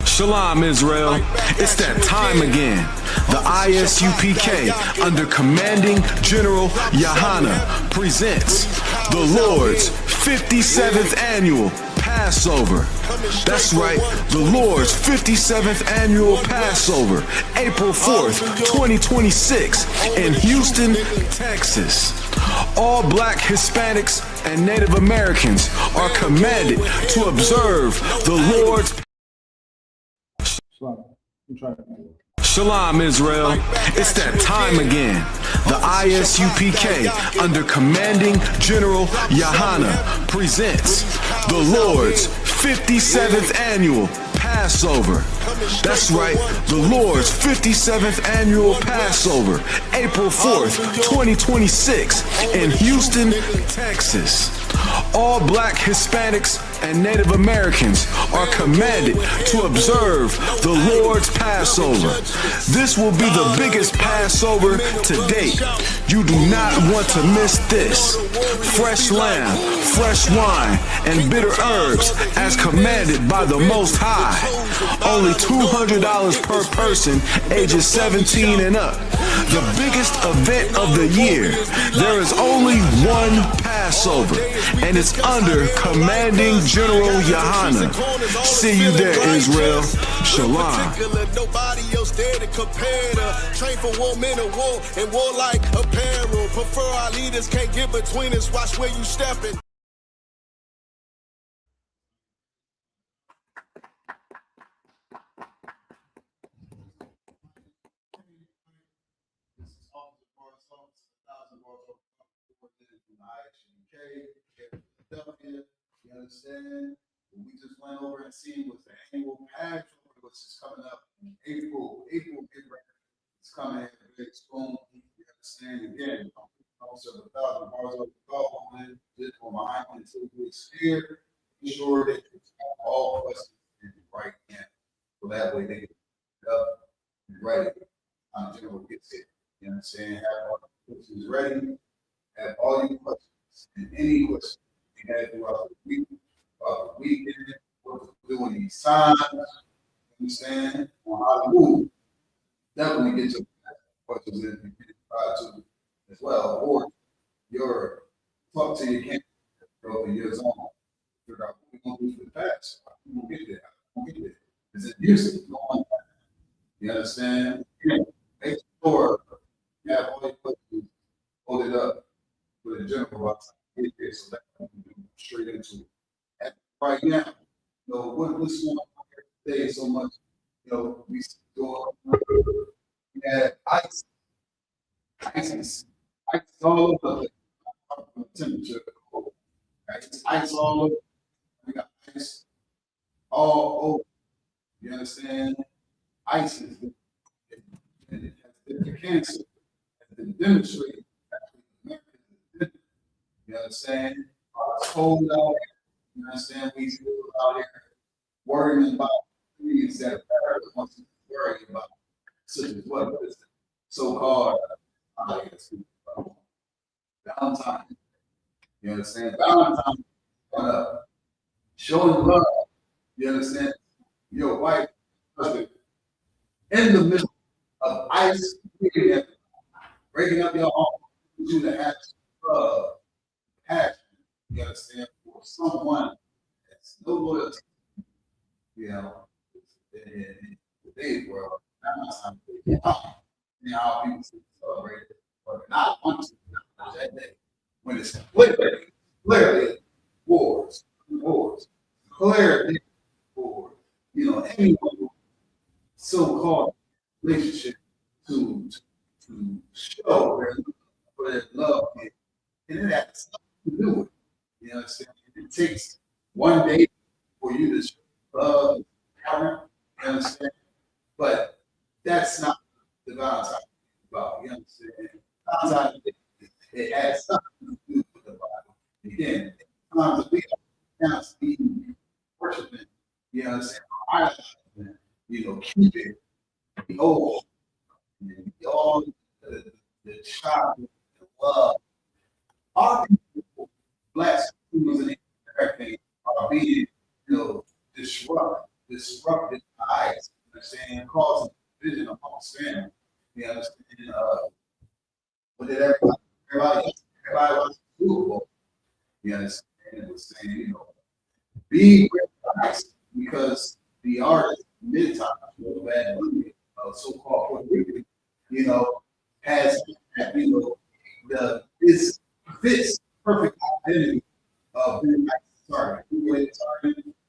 Shalom, Israel. It's that time again. The I.S.U.P.K. under commanding General YAHANNA presents the Lord's 57th annual Passover. That's right, the Lord's 57th annual Passover, April 4th, 2026 in Houston, Texas. All Black, Hispanics, and Native Americans are commanded to observe the Lord's Shalom, Israel. It's that time again. The I.S.U.P.K. under commanding General YAHANNA presents the Lord's 57th annual Passover. That's right, the Lord's 57th annual Passover, April 4th, 2026 in Houston, Texas. All Black, Hispanics, and Native Americans are commanded to observe the Lord's Passover. This will be the biggest Passover to date. You do not want to miss this. Fresh lamb, fresh wine, and bitter herbs as commanded by the Most High. Only $200 per person ages 17 and up. The biggest event of the year. There is only one Passover, and it's under commanding General YAHANNA. See you there, Israel. Shalom. Nobody else there to compare to. Train for war, men of war, and war like apparel. Prefer our leaders, can't get between us. Watch where you stepping. I.S.U.P.K. You understand? We just went over and seen what's the annual Passover, which is coming up in April. It's coming in a big storm. You understand? Again, also the $1,000 of the just for Mahayaman until we clear. Be sure that you have all questions in the right hand. So that way they can get up and ready. General gets it. You understand? Have all the questions ready. Have all your questions and any questions you have throughout the weekend, what to do in these signs, understand, on how to move. Definitely get your questions in and try to as well. Or your talk to your candidate, bro, in your zone. Figure out what we're going to do for the past. We're going to get there. We're going to get there. It's a music going on. You understand? Make sure you have all your questions, hold it up with a general box. Get there so that we can do straight into it. And right now, you know, what's going on here today so much, you know, we had ice all over the temperature, ice all over. We got ice all over. You understand? Ice is the cancer has been demonstrated. You understand? It's cold out here. You understand? We still out here worrying about things that parents want to worry about, such as what is so-called Valentine. You understand? Valentine, showing love. You understand? Your wife, husband, in the middle of ice, breaking up your home, you to have love. Passion, you understand, for someone that's no loyalty, you know, in today's world, how people celebrate it, but not want to that day when it's clearly wars, clearly war, you know, any so-called relationship to show their love, and it has to do it. You know what I'm saying? It takes one day for you to love, you understand? But that's not the Valentine about. You understand? Valentine, it has something to do with the Bible. Again, times we have to be worshiping. You know what I'm saying? You know, keep it, the old, all the child, the love. Our people, Blacks, and everything, are being disrupted eyes, you understand, causing division amongst family. You understand? But then everybody was Super. You understand? It was saying, you know, be recognized because the artist mid-time, Bad Bunny, so-called Puerto Rican, you know, has, you know, this perfect identity of being like, sorry,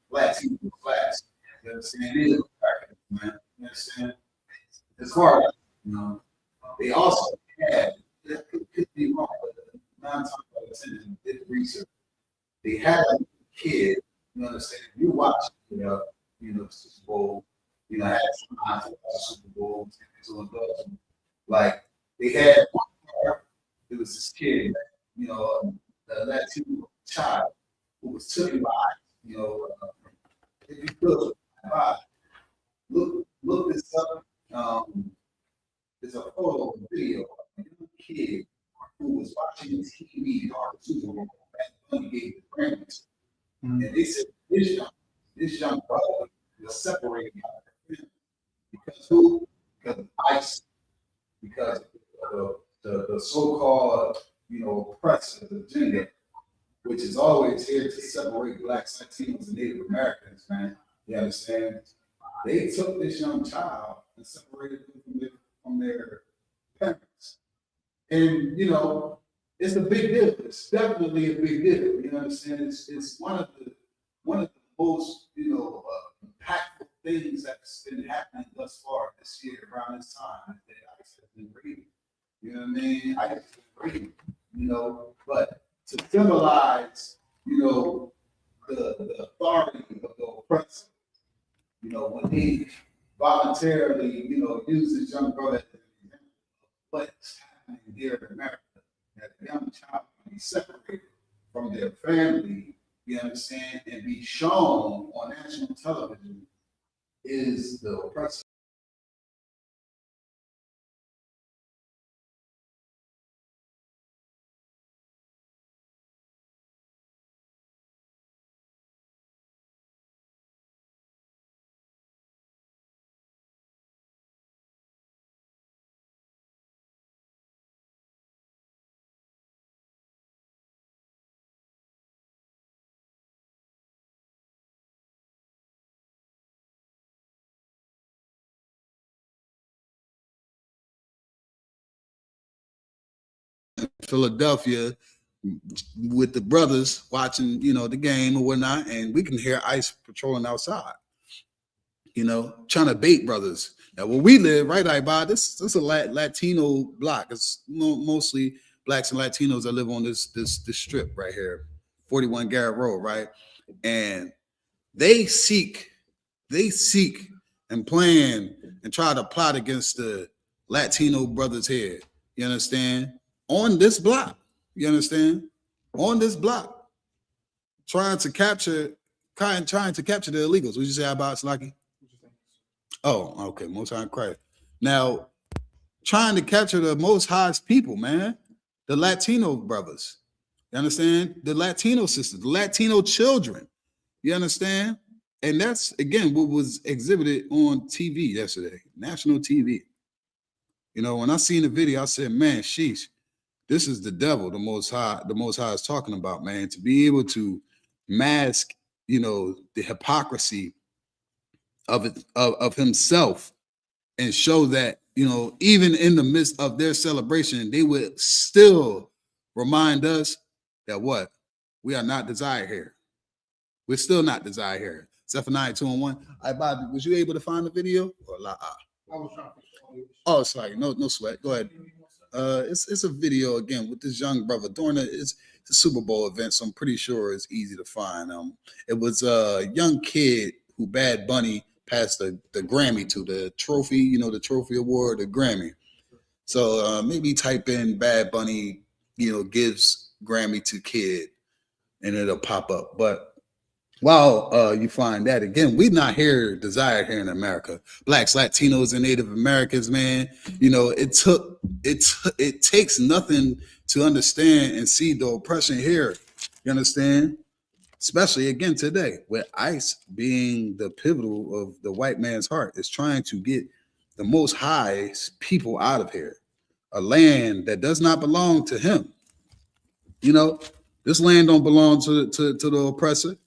black people, blacks. You understand? They look American, man. You understand? As far as, you know, they also had, it could be wrong, but 9 times out of 10, did research. They had a kid, you understand? You watch, you know, the Super Bowl, you know, had some eyes watch the Super Bowl, like they had one part, it was this kid, you know, the Latino child who was taken by, you know, if you could, look this up. There's a photo, a video of a young kid who was watching TV on the Super Bowl and gave the grandparents. And they said this young brother was separated out of them because who? Because of ICE, because of the so-called, you know, oppressive agenda, which is always here to separate blacks, Latinos, and Native Americans, man. You understand? They took this young child and separated them from their parents. And, you know, it's a big deal. It's definitely a big deal. You understand? It's one of the most, you know, impactful things that's been happening thus far this year around this time. That ICE has been reading. You know what I mean? ICE has been reading, you know, but to symbolize, you know, the authority of the oppressor, you know, when they voluntarily, you know, use this young brother as an example of what's happening here in America, that a young child can be separated from their family, you understand, and be shown on national television is the oppressor. Philadelphia with the brothers watching, you know, the game or whatnot, and we can hear ICE patrolling outside, you know, trying to bait brothers. Now, where we live, right, this is a Latino block. It's mostly blacks and Latinos that live on this strip right here, 41 Garrett Road, right? And they seek and plan and try to plot against the Latino brothers here. You understand? On this block, you understand? On this block, trying to capture the illegals. What you say about Slaki? Oh, okay, Most High Christ. Now, trying to capture the Most High's people, man, the Latino brothers. You understand? The Latino sisters, the Latino children. You understand? And that's, again, what was exhibited on TV yesterday, national TV. You know, when I seen the video, I said, man, sheesh, this is the devil, the Most High is talking about, man, to be able to mask, you know, the hypocrisy of himself and show that, you know, even in the midst of their celebration, they would still remind us that what? We are not desired here. We're still not desired here. Zephaniah 2:1. All right, Bobby, was you able to find the video? Or I was trying to. Oh, it's like no sweat. Go ahead. It's a video again with this young brother during it's a Super Bowl event, so I'm pretty sure it's easy to find. It was a young kid who Bad Bunny passed the Grammy to, the trophy, you know, the trophy award, the Grammy. So maybe type in Bad Bunny, you know, gives Grammy to kid, and it'll pop up. But while you find that, again, we're not here desired here in America. Blacks, Latinos, and Native Americans, man. You know, it takes nothing to understand and see the oppression here. You understand? especially again today, with ICE being the pivotal of the white man's heart, is trying to get the Most High's people out of here, a land that does not belong to him. You know, this land don't belong to the oppressor.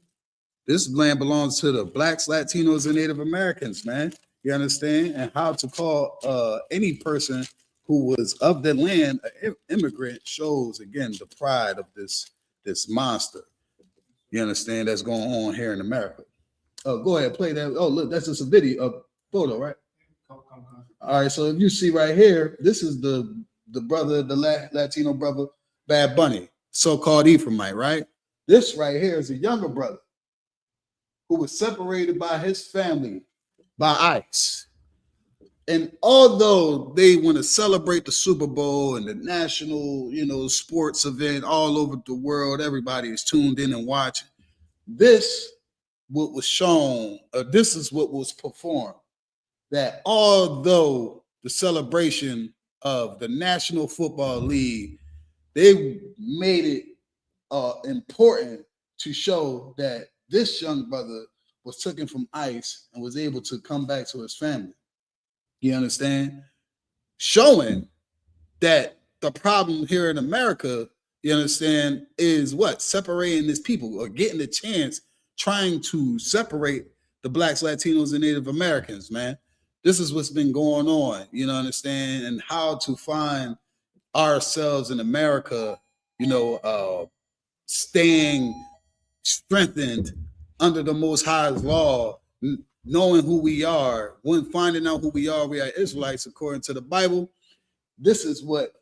This land belongs to the blacks, Latinos, and Native Americans, man. You understand? And how to call any person who was of the land an immigrant shows, again, the pride of this monster. You understand? That's going on here in America. Oh, go ahead, play that. Oh, look, that's just a video, a photo, right? All right, so if you see right here, this is the brother, the Latino brother, Bad Bunny, so-called Ephraimite, right? This right here is a younger brother who was separated by his family by ICE. And although they want to celebrate the Super Bowl and the national, sports event all over the world, everybody is tuned in and watching. This what was shown, this is what was performed. That although the celebration of the National Football League, they made it important to show that this young brother was taken from ICE and was able to come back to his family. You understand? Showing that the problem here in America, you understand, is what? Separating these people or getting the chance, trying to separate the blacks, Latinos, and Native Americans, man. This is what's been going on, understand, and how to find ourselves in America, staying strengthened under the Most High's law, knowing who we are. When finding out who we are Israelites according to the Bible. This is what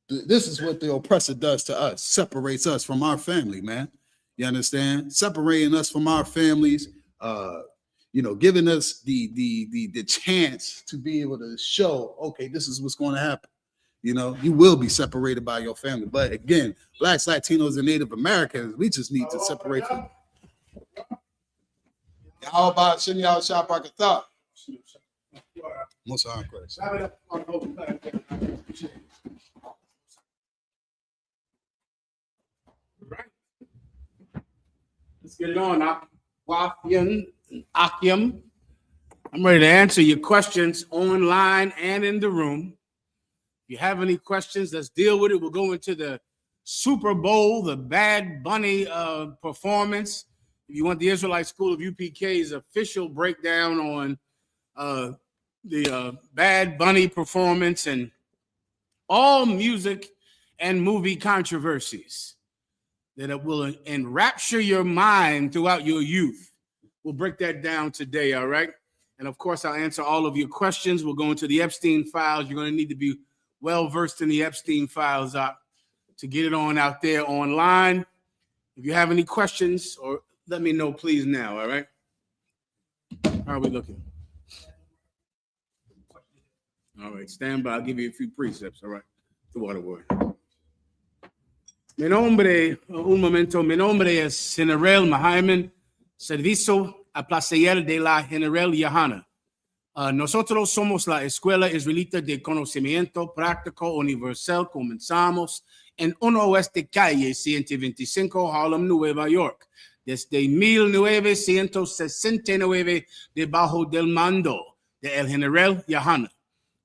the oppressor does to us, separates us from our family, man. You understand? Separating us from our families, giving us the chance to be able to show, okay, this is what's going to happen. You will be separated by your family. But again, blacks, Latinos, and Native Americans, we just need to separate them. How about Shimmy out shop I thought? Most high Christ. Let's get it on. Akim. I'm ready to answer your questions online and in the room. If you have any questions, let's deal with it. We'll go into the Super Bowl, the Bad Bunny performance. If you want the Israelite School of UPK's official breakdown on the Bad Bunny performance and all music and movie controversies that will enrapture your mind throughout your youth, we'll break that down today, all right? And of course, I'll answer all of your questions. We'll go into the Epstein files. You're going to need to be well-versed in the Epstein files to get it on out there online. If you have any questions, or let me know, please, now, all right? How are we looking? All right, stand by. I'll give you a few precepts, all right? The water word. Mi nombre es General Mahayaman, servicio a placer de la General YAHANNA. Nosotros somos la Escuela Israelita de Conocimiento Práctico Universal. Comenzamos en 1 Oeste Calle 125, Harlem, Nueva York, desde 1969, debajo del mando de el General YAHANNA.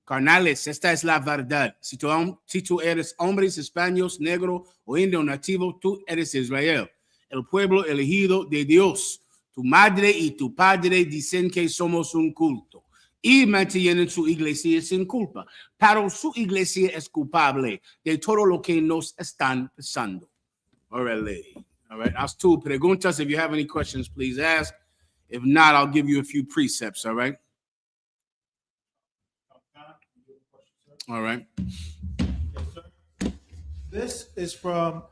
Carnales, esta es la verdad. Si tú eres hombres, españoles, negro o indio nativo, tú eres Israel, el pueblo elegido de Dios. Tu madre y tu padre dicen que somos un culto y mantienen su iglesia sin culpa, pero su iglesia es culpable de todo lo que nos están pasando. All right, ask two preguntas. If you have any questions, please ask. If not, I'll give you a few precepts, all right? All right. Yes, sir. This is from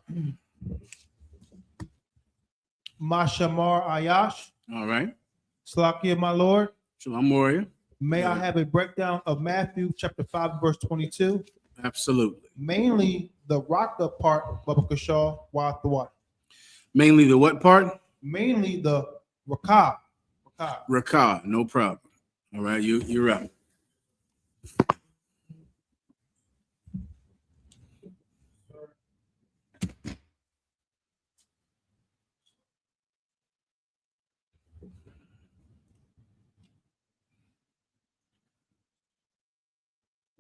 Mashamar Ayash. All right. Slakia, my Lord. Shalom, warrior. May I have a breakdown of Matthew chapter 5, verse 22? Absolutely. Mainly the Raka part of Baba Kashaw, Wathawat. Mainly the what part? Mainly the Raka. Rakah, no problem. All right, you're up.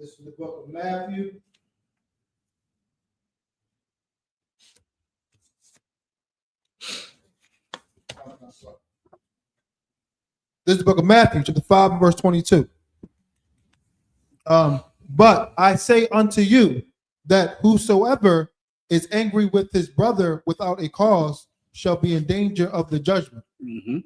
This is the book of Matthew. This is the book of Matthew, chapter 5, verse 22. But I say unto you that whosoever is angry with his brother without a cause shall be in danger of the judgment. Mm-hmm.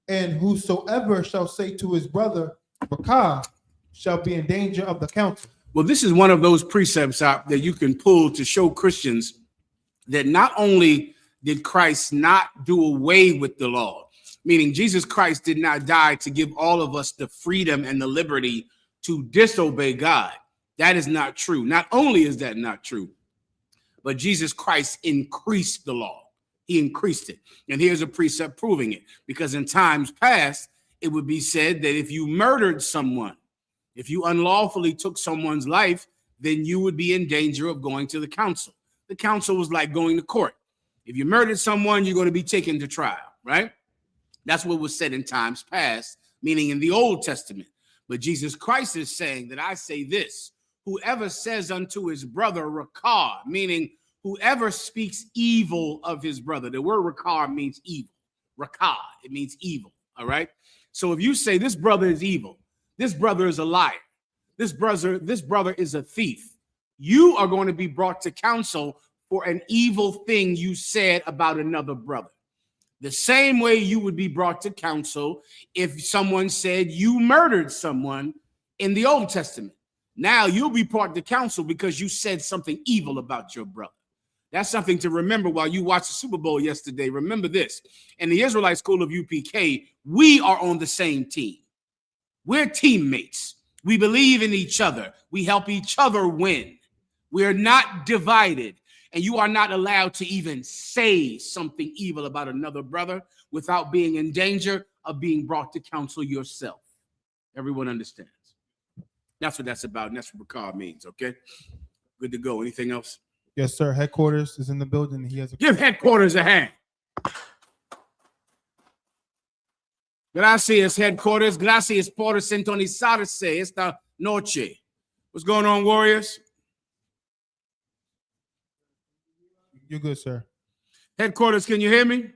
And whosoever shall say to his brother, Rakah, shall be in danger of the council. Well, this is one of those precepts out that you can pull to show Christians that not only did Christ not do away with the law, meaning Jesus Christ did not die to give all of us the freedom and the liberty to disobey God. That is not true. Not only is that not true, but Jesus Christ increased the law. He increased it. And here's a precept proving it. Because in times past, it would be said that if you murdered someone, if you unlawfully took someone's life, then you would be in danger of going to the council. The council was like going to court. If you murdered someone, you're going to be taken to trial, right? That's what was said in times past, meaning in the Old Testament. But Jesus Christ is saying that I say this, whoever says unto his brother, Rakah, meaning whoever speaks evil of his brother. The word Rakah means evil. Rakah, it means evil, all right? So if you say this brother is evil, this brother is a liar, this brother is a thief, you are going to be brought to counsel for an evil thing you said about another brother. The same way you would be brought to counsel if someone said you murdered someone in the Old Testament. Now you'll be brought to counsel because you said something evil about your brother. That's something to remember while you watched the Super Bowl yesterday. Remember this. In the Israelite school of UPK, we are on the same team. We're teammates. We believe in each other. We help each other win. We're not divided. And you are not allowed to even say something evil about another brother without being in danger of being brought to counsel yourself. Everyone understands. That's what that's about, and that's what Rakah means, okay? Good to go. Anything else? Yes, sir. Headquarters is in the building. He has a Give headquarters a hand. Gracias, headquarters. Gracias por sintonizarse esta noche. What's going on, Warriors? You're good, sir. Headquarters, can you hear me?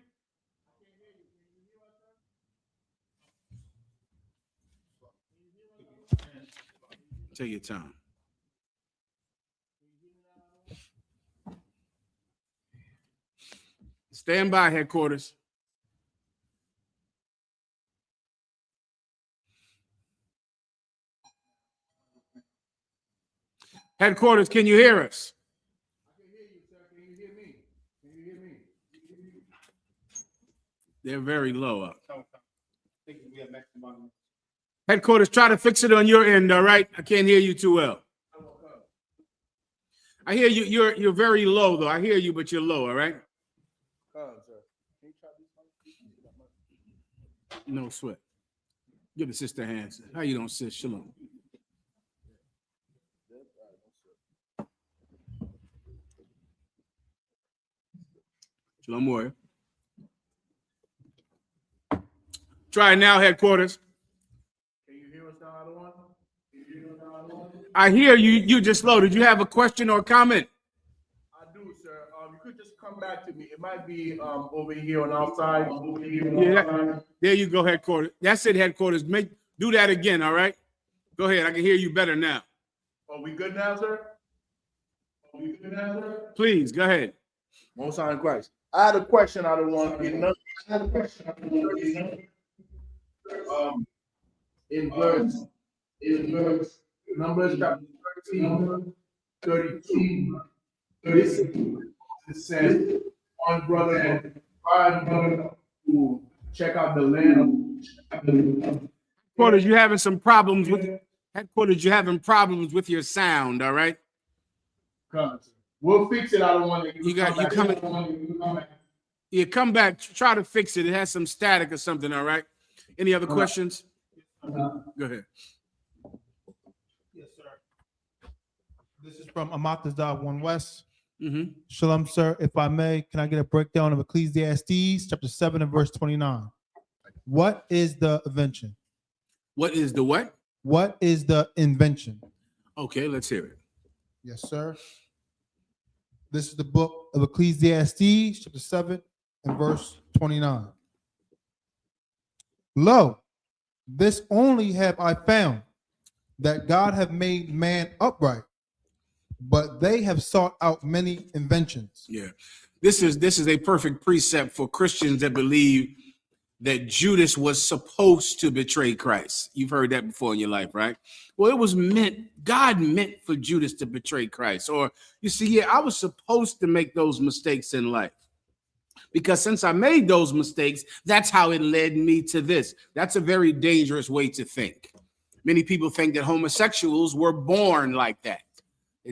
Take your time. Stand by, headquarters. Headquarters, can you hear us? I can hear you, sir. Can you hear me? Can you hear me? They're very low up. Headquarters, try to fix it on your end, all right? I can't hear you too well. I hear you. You're very low, though. I hear you, but you're low, all right? No sweat. Give the sister hands. How you doing, sis? Shalom. Shalom, warrior. Try it now, headquarters. Can you hear us now, other one? I hear you. You just low. Did you have a question or comment? I do, sir. You could just come back to me. It might be over here on our side. Yeah, there you go, headquarters. That's it, headquarters. Do that again, all right? Go ahead. I can hear you better now. Are we good now, sir? Please, go ahead. Most High in Christ. I had a question I don't want to get in verse Numbers chapter 13, 32. It says, one brother and five brothers who check out the land. Headquarters, you're having some problems with headquarters. You're having problems with your sound. All right. We'll fix it. I don't want to. You coming? Yeah, come back. Try to fix it. It has some static or something. All right. Any other questions? Go ahead. Yes, sir. This is from Amatazah 1 West. Mm-hmm. Shalom, sir. If I may, can I get a breakdown of Ecclesiastes chapter 7 and verse 29? What is the invention? What is the what? What is the invention? Okay, let's hear it. Yes, sir. This is the book of Ecclesiastes, chapter 7 and verse 29. Lo, this only have I found, that God have made man upright, but they have sought out many inventions. Yeah. This is a perfect precept for Christians that believe that Judas was supposed to betray Christ. You've heard that before in your life, right? Well, it was God meant for Judas to betray Christ. Or you see, yeah, I was supposed to make those mistakes in life. Because since I made those mistakes, that's how it led me to this. That's a very dangerous way to think. Many people think that homosexuals were born like that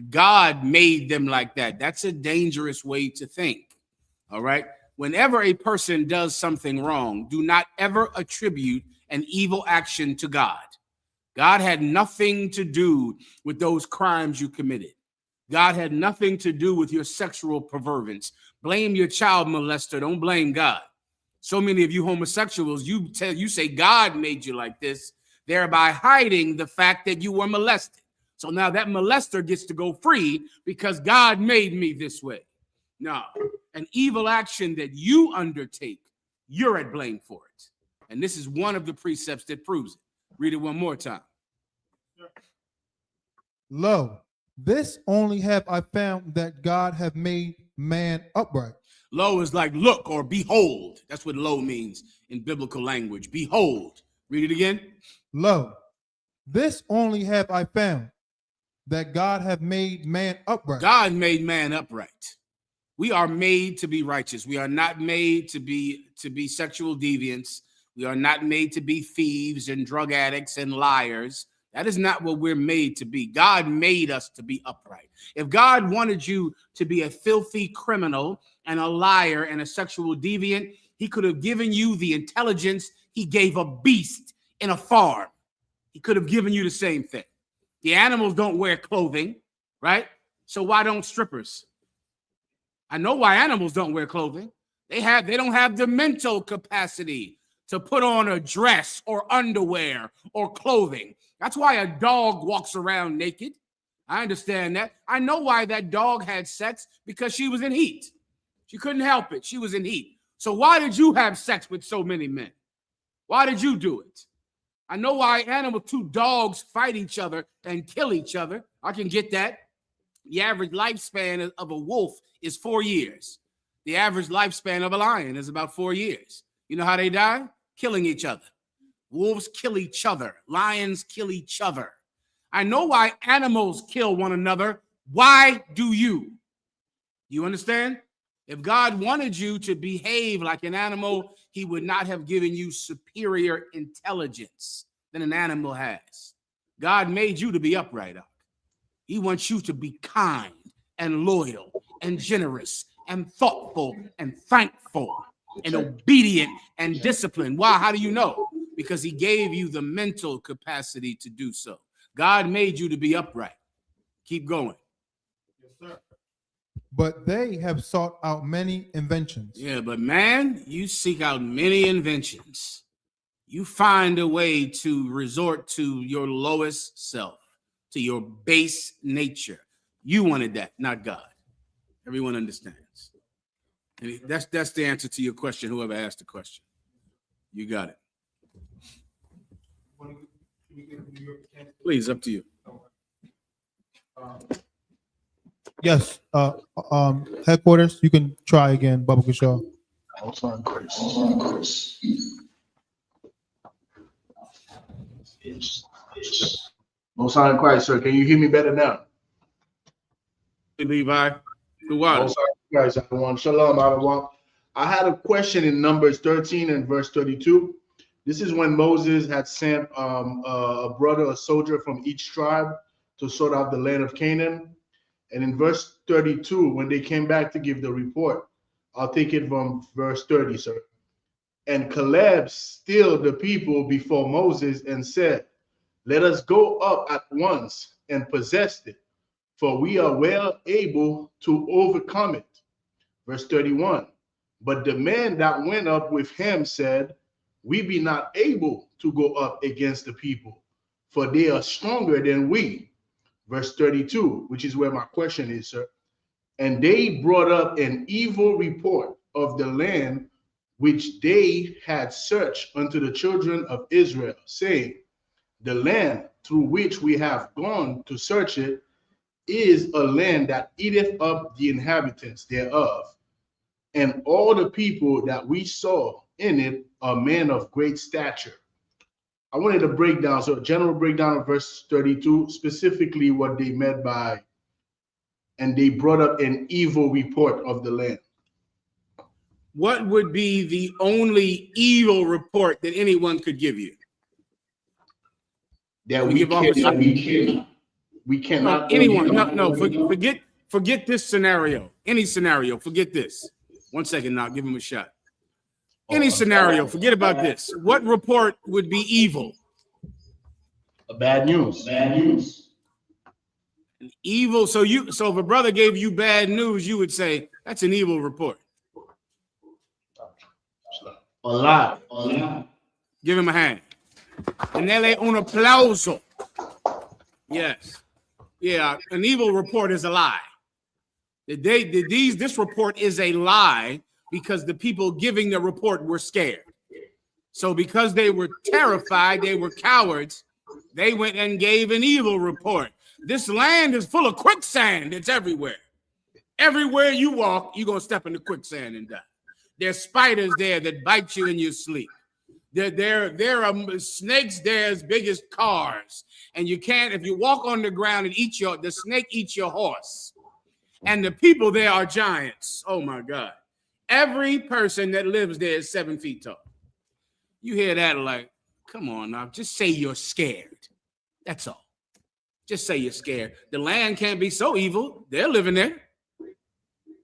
God made them like that. That's a dangerous way to think. All right. Whenever a person does something wrong, do not ever attribute an evil action to God. God had nothing to do with those crimes you committed. God had nothing to do with your sexual perversions. Blame your child molester. Don't blame God. So many of you homosexuals, you say God made you like this, thereby hiding the fact that you were molested. So now that molester gets to go free because God made me this way. No, an evil action that you undertake, you're at blame for it. And this is one of the precepts that proves it. Read it one more time. Lo, this only have I found, that God have made man upright. Lo is like look or behold. That's what lo means in biblical language. Behold. Read it again. Lo, this only have I found, that God have made man upright. God made man upright. We are made to be righteous. We are not made to be sexual deviants. We are not made to be thieves and drug addicts and liars. That is not what we're made to be. God made us to be upright. If God wanted you to be a filthy criminal and a liar and a sexual deviant, he could have given you the intelligence he gave a beast in a farm. He could have given you the same thing. The animals don't wear clothing, right? So why don't strippers? I know why animals don't wear clothing. They don't have the mental capacity to put on a dress or underwear or clothing. That's why a dog walks around naked. I understand that. I know why that dog had sex, because she was in heat. She couldn't help it. She was in heat. So why did you have sex with so many men? Why did you do it? I know why two dogs fight each other and kill each other. I can get that. The average lifespan of a wolf is 4 years. The average lifespan of a lion is about 4 years. You know how they die? Killing each other. Wolves kill each other. Lions kill each other. I know why animals kill one another. Why do you? You understand? If God wanted you to behave like an animal, he would not have given you superior intelligence than an animal has. God made you to be upright. He wants you to be kind and loyal and generous and thoughtful and thankful and obedient and disciplined. Why? How do you know? Because he gave you the mental capacity to do so. God made you to be upright. Keep going. Yes, sir. But they have sought out many inventions. Yeah, but man, you seek out many inventions. You find a way to resort to your lowest self, to your base nature. You wanted that, not God. Everyone understands. And that's the answer to your question, whoever asked the question. You got it. Please, up to you. Yes, headquarters, you can try again, Bubba Kashaw. Most High Christ. Most High Christ, sir. Can you hear me better now? Levi, the water. Most High Christ, everyone. Shalom, everyone. I had a question in Numbers 13 and verse 32. This is when Moses had sent a soldier from each tribe to sort out the land of Canaan. And in verse 32, when they came back to give the report, I'll take it from verse 30, sir. And Caleb stilled the people before Moses and said, let us go up at once and possess it, for we are well able to overcome it. Verse 31, but the man that went up with him said, we be not able to go up against the people, for they are stronger than we. verse 32, which is where my question is, sir. And they brought up an evil report of the land which they had searched unto the children of Israel, saying, the land through which we have gone to search it is a land that eateth up the inhabitants thereof. And all the people that we saw in it are men of great stature. I wanted to break down, so a general breakdown of verse 32, specifically what they meant by, and they brought up an evil report of the land. What would be the only evil report that anyone could give you? That we cannot. Anyone. No. Forget this scenario. Any scenario. Forget this. 1 second now. Give him a shot. Any scenario. Forget about this. What report would be evil? Bad news. Evil. So if a brother gave you bad news, you would say that's an evil report. A lie. Give him a hand. Tenele un aplauso. Yes. Yeah, an evil report is a lie. This report is a lie because the people giving the report were scared. So because they were terrified, they were cowards, they went and gave an evil report. This land is full of quicksand. It's everywhere. Everywhere you walk, you're going to step into quicksand and die. There's spiders there that bite you in your sleep. There are snakes there as big as cars. And you can't, if you walk on the ground and the snake eats your horse. And the people there are giants. Oh my God. Every person that lives there is 7 feet tall. You hear that like, come on now, just say you're scared. That's all. Just say you're scared. The land can't be so evil. They're living there.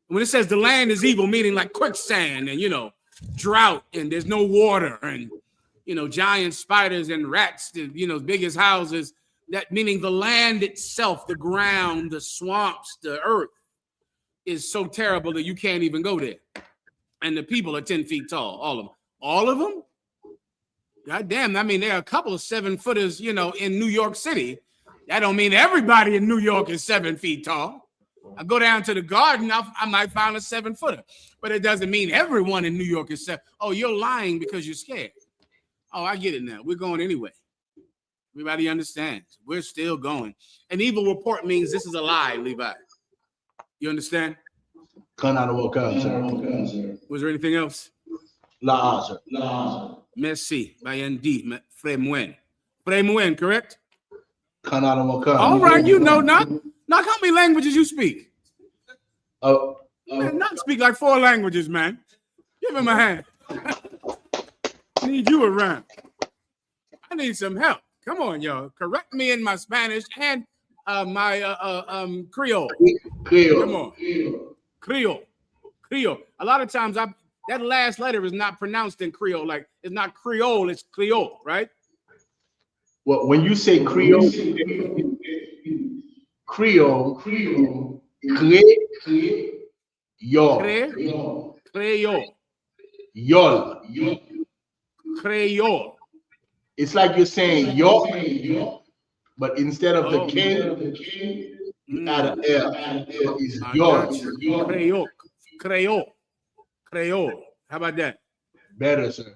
When it says the land is evil, meaning like quicksand and, drought and there's no water and, giant spiders and rats, big as houses, that meaning the land itself, the ground, the swamps, the earth is so terrible that you can't even go there. And the people are 10 feet tall, all of them. All of them? God damn, I mean, there are a couple of 7-footers, in New York City. That don't mean everybody in New York is 7 feet tall. I go down to the garden, I might find a 7-footer, but it doesn't mean everyone in New York is 7. Oh, you're lying because you're scared. Oh, I get it now. We're going anyway. Everybody understands. We're still going. An evil report means this is a lie, Levi. You understand? Was there anything else? La, sir. Merci. Bayendi. Fremwen. Fremwen, correct? All right, Knock, how many languages you speak? Man, not speak like 4 languages, man. Give him a hand. I need you around. I need some help. Come on, y'all. Correct me in my Spanish and my Creole. Come on. Creole. A lot of times that last letter is not pronounced in Creole. Like it's not Creole, it's Creole, right? Well, when you say Creole, Creole, Creole. It's like you're saying York, but instead of the K, you add an L. It's York. Creole. How about that? Better, sir.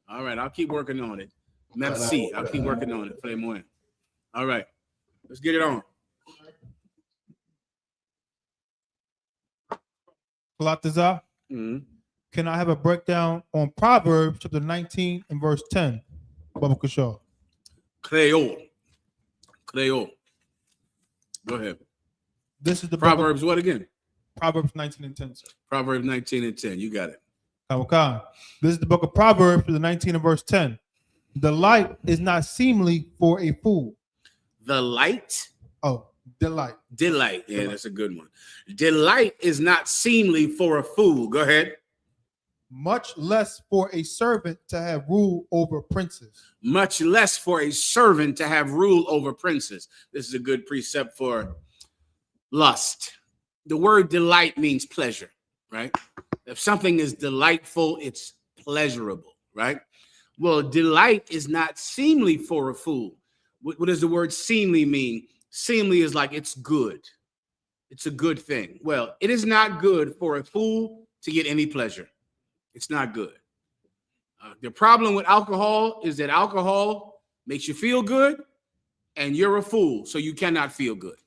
All right, I'll keep working on it. Merci. I'll keep working on it. All right, let's get it on. Balataza, can I have a breakdown on Proverbs chapter 19 and verse 10? Baba Kashaw. Creole. Go ahead. This is the Proverbs what again? Proverbs 19 and 10, sir. Proverbs 19 and 10. You got it. Okay. This is the book of Proverbs, chapter 19 and verse 10. The light is not seemly for a fool. The light? Oh, delight. Yeah, that's a good one. Delight is not seemly for a fool. Go ahead. Much less for a servant to have rule over princes. Much less for a servant to have rule over princes. This is a good precept for lust. The word delight means pleasure, right? If something is delightful, it's pleasurable, right? Well, delight is not seemly for a fool. What does the word seemly mean? seemingly is like it's good. It's a good thing. Well, it is not good for a fool to get any pleasure. It's not good. The problem with alcohol is that alcohol makes you feel good, and you're a fool, so you cannot feel good.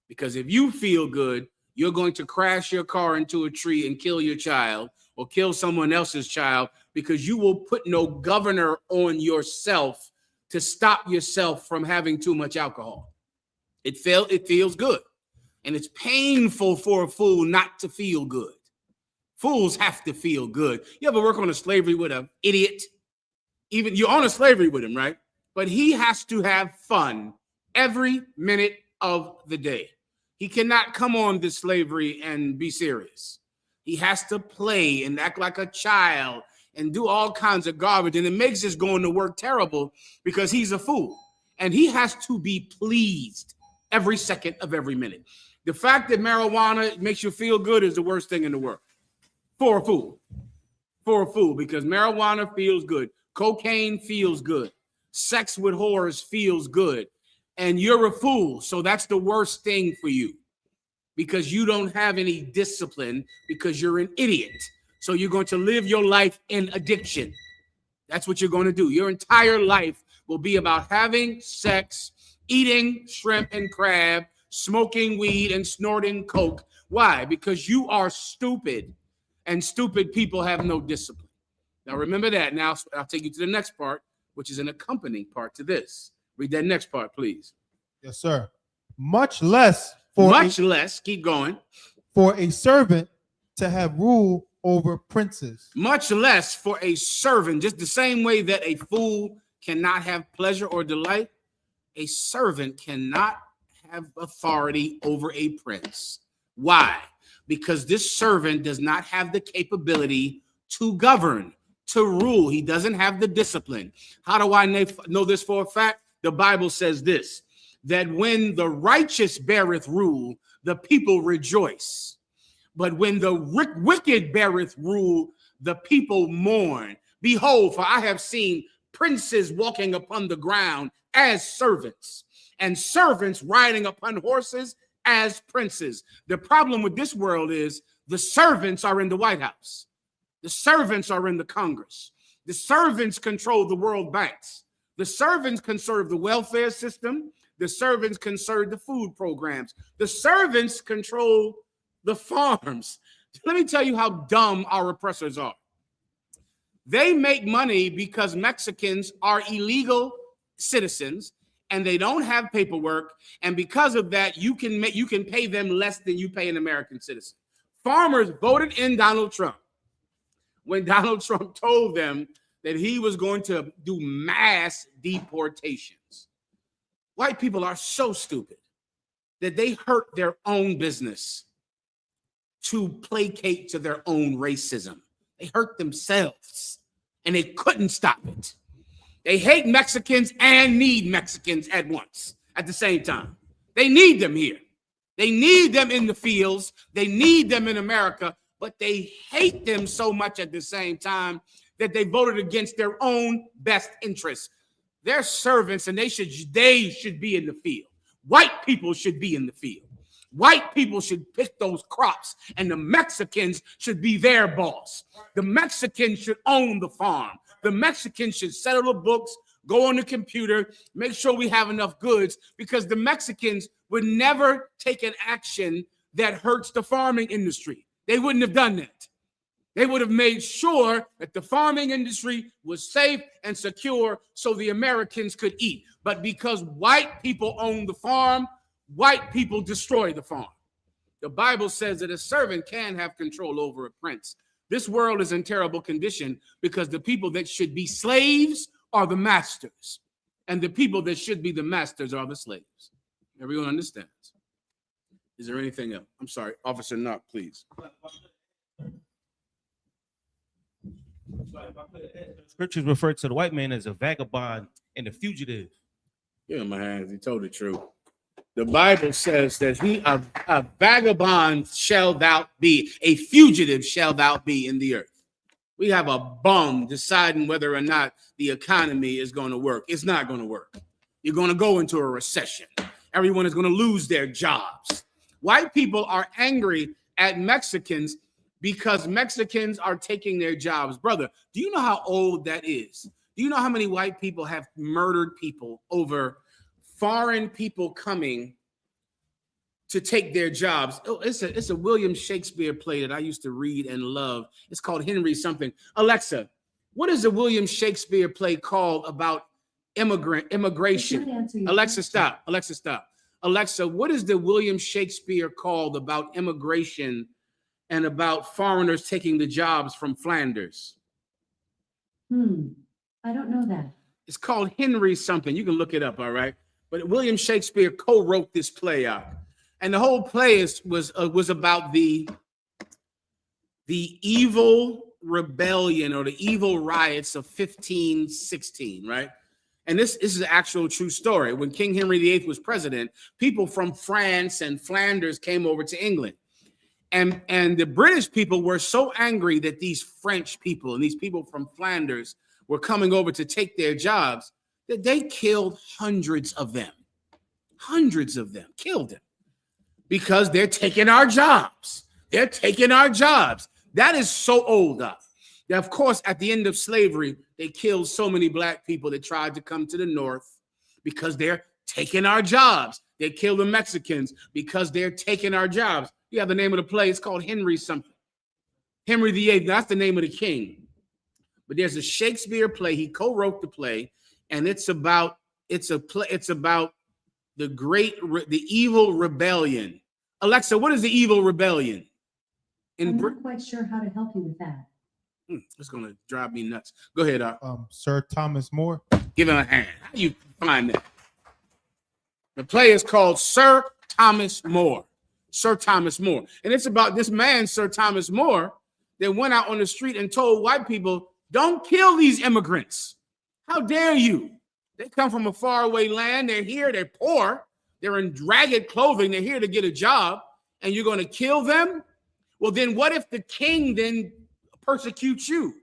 Because if you feel good, you're going to crash your car into a tree and kill your child or kill someone else's child, because you will put no governor on yourself to stop yourself from having too much alcohol. It feels good. And it's painful for a fool not to feel good. Fools have to feel good. You ever work on a slavery with an idiot? Even you're on a slavery with him, right? But he has to have fun every minute of the day. He cannot come on this slavery and be serious. He has to play and act like a child and do all kinds of garbage. And it makes his going to work terrible because he's a fool. And he has to be pleased every second of every minute. The fact that marijuana makes you feel good is the worst thing in the world for a fool. For a fool, because marijuana feels good. Cocaine feels good. Sex with whores feels good. And you're a fool. So that's the worst thing for you, because you don't have any discipline, because you're an idiot. So you're going to live your life in addiction. That's what you're going to do. Your entire life will be about having sex, eating shrimp and crab, smoking weed and snorting coke. Why? Because you are stupid, and stupid people have no discipline. Now remember that. Now I'll take you to the next part, which is an accompanying part to this. Read that next part, please. Yes, sir. Much less, keep going. For a servant to have rule over princes. Much less for a servant, just the same way that a fool cannot have pleasure or delight, a servant cannot have authority over a prince. Why? Because this servant does not have the capability to govern, to rule. He doesn't have the discipline. How do I know this for a fact? The Bible says this, that when the righteous beareth rule, the people rejoice. But when the wicked beareth rule, the people mourn. Behold, for I have seen princes walking upon the ground as servants, and servants riding upon horses as princes. The problem with this world is the servants are in the White House. The servants are in the Congress. The servants control the world banks. The servants can serve the welfare system. The servants can serve the food programs. The servants control the farms. Let me tell you how dumb our oppressors are. They make money because Mexicans are illegal citizens and they don't have paperwork. And because of that, you can pay them less than you pay an American citizen. Farmers voted in Donald Trump when Donald Trump told them that he was going to do mass deportations. White people are so stupid that they hurt their own business to placate to their own racism. They hurt themselves, and they couldn't stop it. They hate Mexicans and need Mexicans at once, at the same time. They need them here. They need them in the fields. They need them in America, but they hate them so much at the same time that they voted against their own best interests. They're servants, and they should be in the field. White people should be in the field. White people should pick those crops, and the Mexicans should be their boss. The Mexicans should own the farm. The Mexicans should settle the books, go on the computer, make sure we have enough goods, because the Mexicans would never take an action that hurts the farming industry. They wouldn't have done that. They would have made sure that the farming industry was safe and secure so the Americans could eat. But because white people own the farm, white people destroy the farm. The Bible says that a servant can have control over a prince. This world is in terrible condition because the people that should be slaves are the masters, and the people that should be the masters are the slaves. Everyone understands? Is there anything else? I'm sorry, Officer Knock, please. Scriptures refer to the white man as a vagabond and a fugitive. Yeah, my hands, he told the truth. The Bible says that a vagabond shall thou be, a fugitive shall thou be in the earth. We have a bum deciding whether or not the economy is going to work. It's not going to work. You're going to go into a recession. Everyone is going to lose their jobs. White people are angry at Mexicans because Mexicans are taking their jobs. Brother, do you know how old that is? Do you know how many white people have murdered people over foreign people coming to take their jobs? Oh, it's a William Shakespeare play that I used to read and love. It's called Henry something. Alexa, what is the William Shakespeare play called about immigration? Alexa, stop. Alexa, stop. Alexa, what is the William Shakespeare called about immigration and about foreigners taking the jobs from Flanders? I don't know that. It's called Henry something. You can look it up, all right? But William Shakespeare co-wrote this play out. And the whole play was about the evil rebellion or the evil riots of 1516, right? And this is an actual true story. When King Henry VIII was president, people from France and Flanders came over to England. And the British people were so angry that these French people and these people from Flanders were coming over to take their jobs that they killed hundreds of them. Hundreds of them killed them because they're taking our jobs. They're taking our jobs. That is so old up. Now, of course, at the end of slavery, they killed so many black people that tried to come to the North because they're taking our jobs. They killed the Mexicans because they're taking our jobs. You have the name of the play. It's called Henry something. Henry VIII, that's the name of the king. But there's a Shakespeare play. He co-wrote the play, and it's about the evil rebellion. Alexa, what is the evil rebellion? I'm not quite sure how to help you with that. It's gonna drive me nuts. Go ahead, Sir Thomas More. Give him a hand. How do you find that? The play is called Sir Thomas More. Sir Thomas More. And it's about this man, Sir Thomas More, that went out on the street and told white people, don't kill these immigrants. How dare you? They come from a faraway land. They're here. They're poor. They're in ragged clothing. They're here to get a job. And you're going to kill them? Well, then what if the king then persecutes you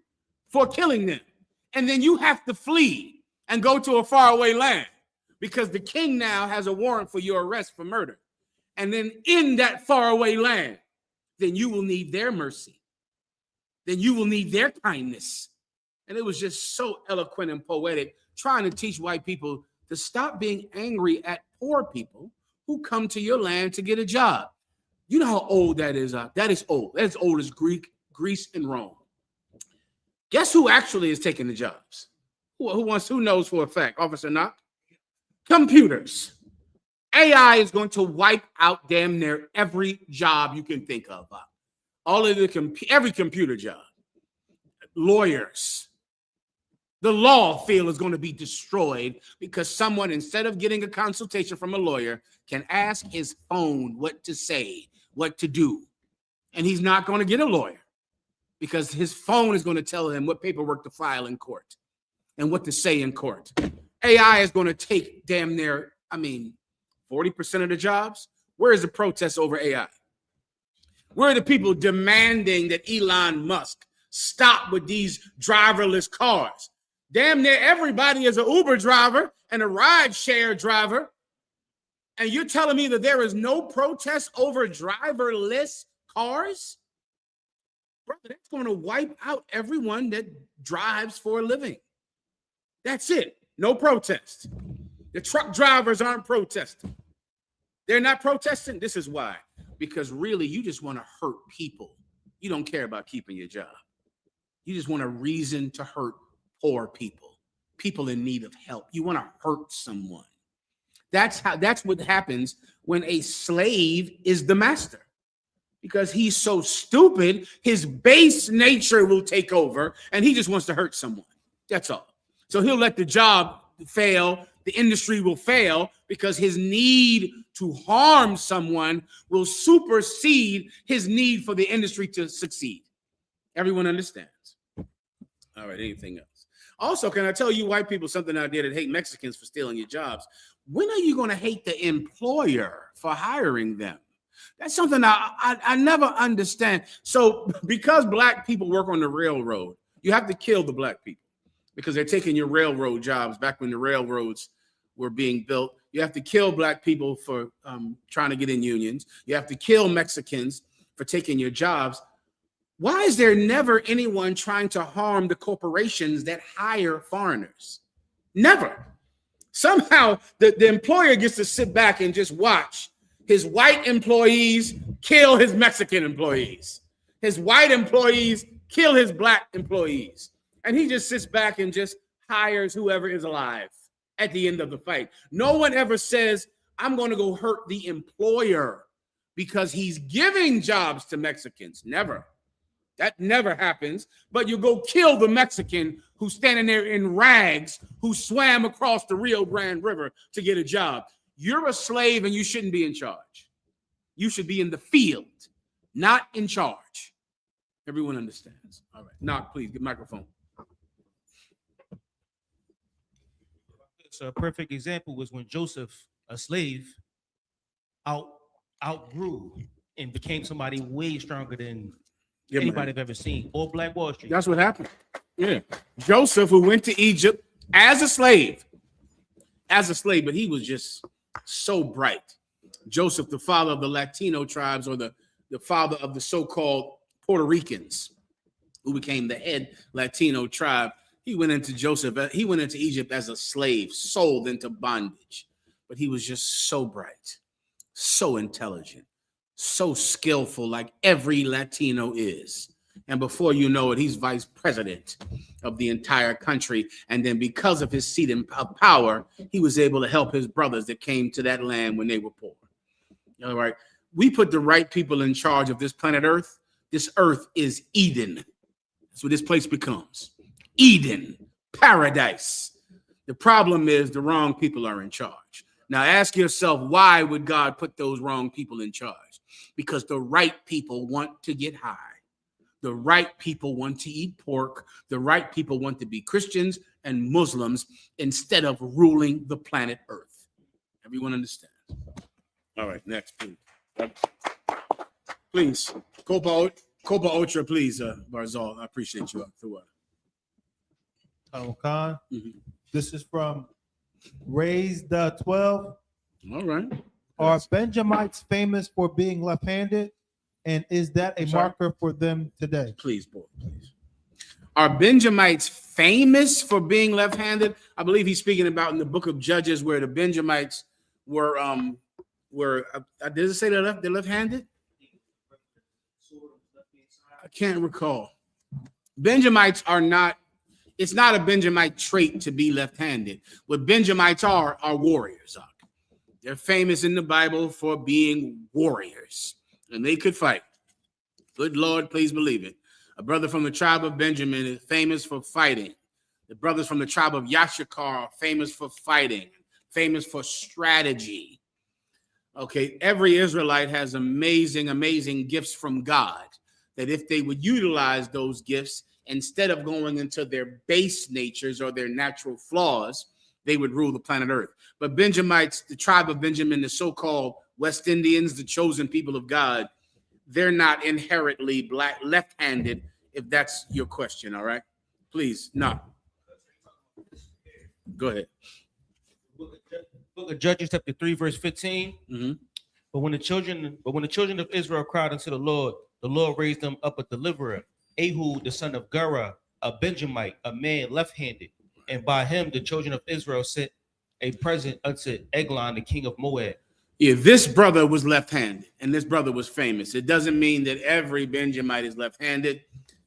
for killing them? And then you have to flee and go to a faraway land because the king now has a warrant for your arrest for murder. And then in that faraway land, then you will need their mercy. Then you will need their kindness. And it was just so eloquent and poetic, trying to teach white people to stop being angry at poor people who come to your land to get a job. You know how old that is? That is old. That's old as Greece and Rome. Guess who actually is taking the jobs? Who knows for a fact? Officer Knock? Computers. AI is going to wipe out damn near every job you can think of. All of every computer job. Lawyers. The law field is going to be destroyed because someone, instead of getting a consultation from a lawyer, can ask his phone what to say, what to do. And he's not going to get a lawyer because his phone is going to tell him what paperwork to file in court and what to say in court. AI is going to take damn near, 40% of the jobs. Where is the protest over AI? Where are the people demanding that Elon Musk stop with these driverless cars? Damn near everybody is an Uber driver and a ride share driver. And you're telling me that there is no protest over driverless cars? Brother, that's going to wipe out everyone that drives for a living. That's it. No protest. The truck drivers aren't protesting. They're not protesting. This is why. Because really, you just want to hurt people. You don't care about keeping your job. You just want a reason to hurt poor people, people in need of help. You want to hurt someone. That's what happens when a slave is the master. Because he's so stupid, his base nature will take over, and he just wants to hurt someone. That's all. So he'll let the job fail, the industry will fail, because his need to harm someone will supersede his need for the industry to succeed. Everyone understands? All right, anything else? Also, can I tell you white people something out there that hate Mexicans for stealing your jobs? When are you going to hate the employer for hiring them? That's something I never understand. So because black people work on the railroad, you have to kill the black people because they're taking your railroad jobs back when the railroads were being built. You have to kill black people for trying to get in unions. You have to kill Mexicans for taking your jobs. Why is there never anyone trying to harm the corporations that hire foreigners? Never. Somehow the employer gets to sit back and just watch his white employees kill his Mexican employees. His white employees kill his black employees. And he just sits back and just hires whoever is alive at the end of the fight. No one ever says, I'm going to go hurt the employer because he's giving jobs to Mexicans. Never. That never happens. But you go kill the Mexican who's standing there in rags, who swam across the Rio Grande River to get a job. You're a slave and you shouldn't be in charge. You should be in the field, not in charge. Everyone understands. All right. Knock, please. Get microphone. So a perfect example was when Joseph, a slave, outgrew and became somebody way stronger than anybody I've ever seen. All Black Wall Street. That's what happened. Yeah. Joseph, who went to Egypt as a slave, but he was just so bright. Joseph, the father of the Latino tribes, or the father of the so-called Puerto Ricans, who became the head Latino tribe. He went into Egypt as a slave, sold into bondage. But he was just so bright, so intelligent, so skillful, like every Latino is. And before you know it, he's vice president of the entire country. And then because of his seat of power, he was able to help his brothers that came to that land when they were poor. All right. We put the right people in charge of this planet Earth. This earth is Eden. That's what this place becomes. Eden, paradise. The problem is the wrong people are in charge. Now ask yourself, why would God put those wrong people in charge? Because the right people want to get high. The right people want to eat pork. The right people want to be Christians and Muslims instead of ruling the planet Earth. Everyone understands? All right, next, please. Please, Copa Ultra, please, Barzal. I appreciate you. Khan. This is from Raise the 12. All right. Are Benjamites famous for being left-handed? And is that a marker for them today? Please, boy, please. Are Benjamites famous for being left-handed? I believe he's speaking about in the book of Judges where the Benjamites were does it say they're left-handed? I can't recall. Benjamites are not, it's not a Benjamite trait to be left-handed. What Benjamites are warriors. They're famous in the Bible for being warriors, and they could fight. Good Lord, please believe it. A brother from the tribe of Benjamin is famous for fighting. The brothers from the tribe of I.S.U.P.K are famous for fighting, famous for strategy. Okay, every Israelite has amazing, amazing gifts from God that if they would utilize those gifts, instead of going into their base natures or their natural flaws, they would rule the planet Earth. But Benjamites, the tribe of Benjamin, the so-called West Indians, the chosen people of God, they're not inherently left-handed, if that's your question, all right? Please, no. Go ahead. Book of Judges, chapter 3, verse 15. Mm-hmm. But when the children of Israel cried unto the Lord raised them up a deliverer, Ehud, the son of Gera, a Benjamite, a man left-handed. And by him the children of Israel sent a present unto Eglon, the king of Moab. Yeah, this brother was left-handed, and this brother was famous. It doesn't mean that every Benjamite is left-handed.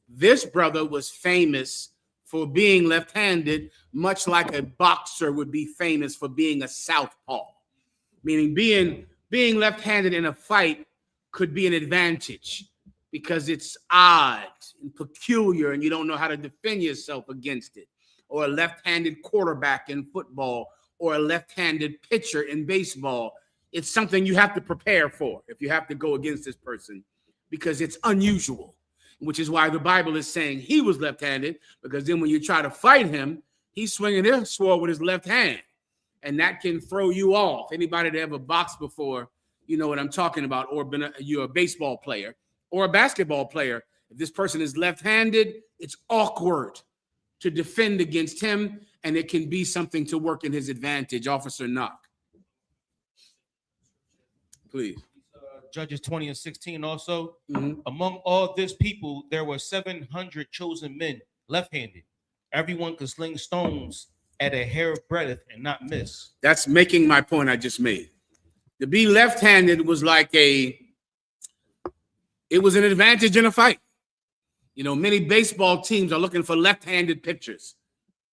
This brother was famous for being left-handed, much like a boxer would be famous for being a southpaw. Meaning being left-handed in a fight could be an advantage because it's odd and peculiar and you don't know how to defend yourself against it. Or a left-handed quarterback in football or a left-handed pitcher in baseball. It's something you have to prepare for if you have to go against this person because it's unusual, which is why the Bible is saying he was left-handed, because then when you try to fight him, he's swinging his sword with his left hand, and that can throw you off. Anybody that ever boxed before, you know what I'm talking about, or you're a baseball player or a basketball player. If this person is left-handed, it's awkward. to defend against him, and it can be something to work in his advantage. Officer Knock, please. Judges 20 and 16 also. Mhm. Among all this people, there were 700 chosen men left-handed. Everyone could sling stones at a hair breadth and not miss. That's making my point I just made. To be left-handed was like it was an advantage in a fight. You know, many baseball teams are looking for left-handed pitchers.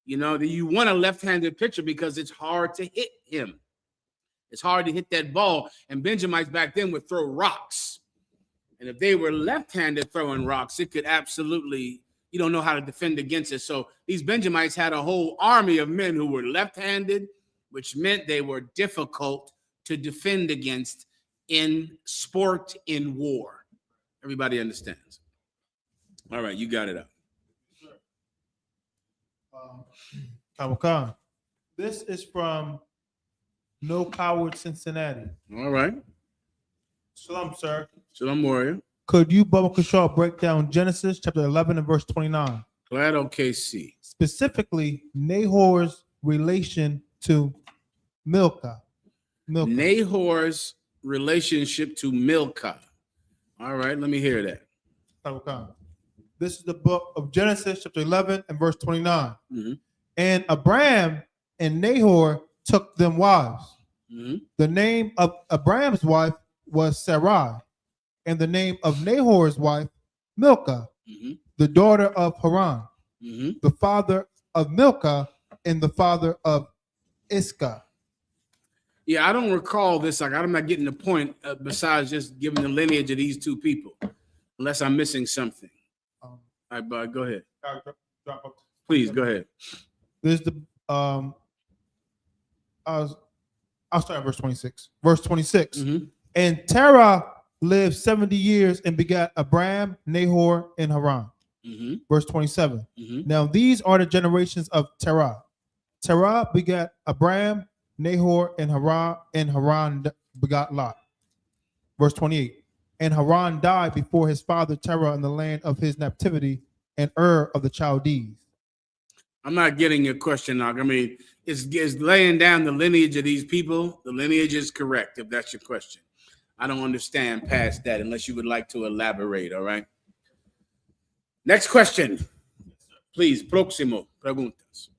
You know, you want a left-handed pitcher because it's hard to hit him. It's hard to hit that ball. And Benjamites back then would throw rocks. And if they were left-handed throwing rocks, it could absolutely, you don't know how to defend against it. So these Benjamites had a whole army of men who were left-handed, which meant they were difficult to defend against in sport, in war. Everybody understands. All right, you got it up. Khan. This is from No Coward, Cincinnati. All right. Shalom, sir. Shalom, warrior. Could you, Baba Kishar, break down Genesis chapter 11 and verse 29? Glad OKC. Specifically, Nahor's relation to Milcah. Nahor's relationship to Milcah. All right, let me hear that. Khan. This is the book of Genesis chapter 11 and verse 29. Mhm. And Abraham and Nahor took them wives. Mhm. The name of Abraham's wife was Sarai, and the name of Nahor's wife, Milcah, Mhm. the daughter of Haran, Mhm. the father of Milcah, and the father of I.S.U.P.K. Yeah, I don't recall this. Like, I'm not getting the point besides just giving the lineage of these two people, unless I'm missing something. All right, bud, go ahead. Please go ahead. There's the I'll start at verse 26. Verse 26. Mhm. And Terah lived 70 years and begat Abraham, Nahor, and Haran. Mhm. Verse 27. Mhm. Now these are the generations of Terah. Terah begat Abraham, Nahor, and Haran begot Lot. Verse 28. And Haran died before his father Terah in the land of his nativity and of the Chaldees. I'm not getting your question, Nog. I mean, it's laying down the lineage of these people. The lineage is correct, if that's your question. I don't understand past that unless you would like to elaborate, all right? Next question. Please, próximo. Preguntas.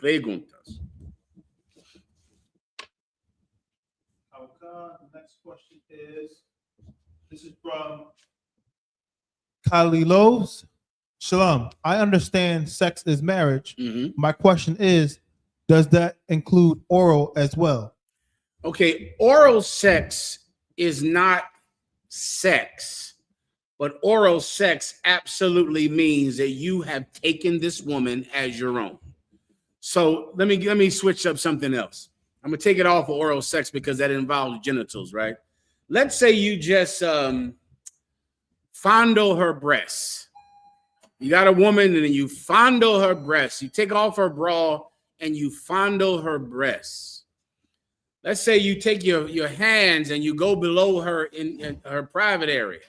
Preguntas. The next question is, this is from Kalilos. Shalom. I understand sex is marriage. Mhm. My question is, does that include oral as well? Okay, oral sex is not sex, but oral sex absolutely means that you have taken this woman as your own. So let me switch up something else. I'm gonna take it off of oral sex because that involves genitals, right? Let's say you just fondle her breasts. You got a woman and then you fondle her breasts. You take off her bra and you fondle her breasts. Let's say you take your hands and you go below her in her private area.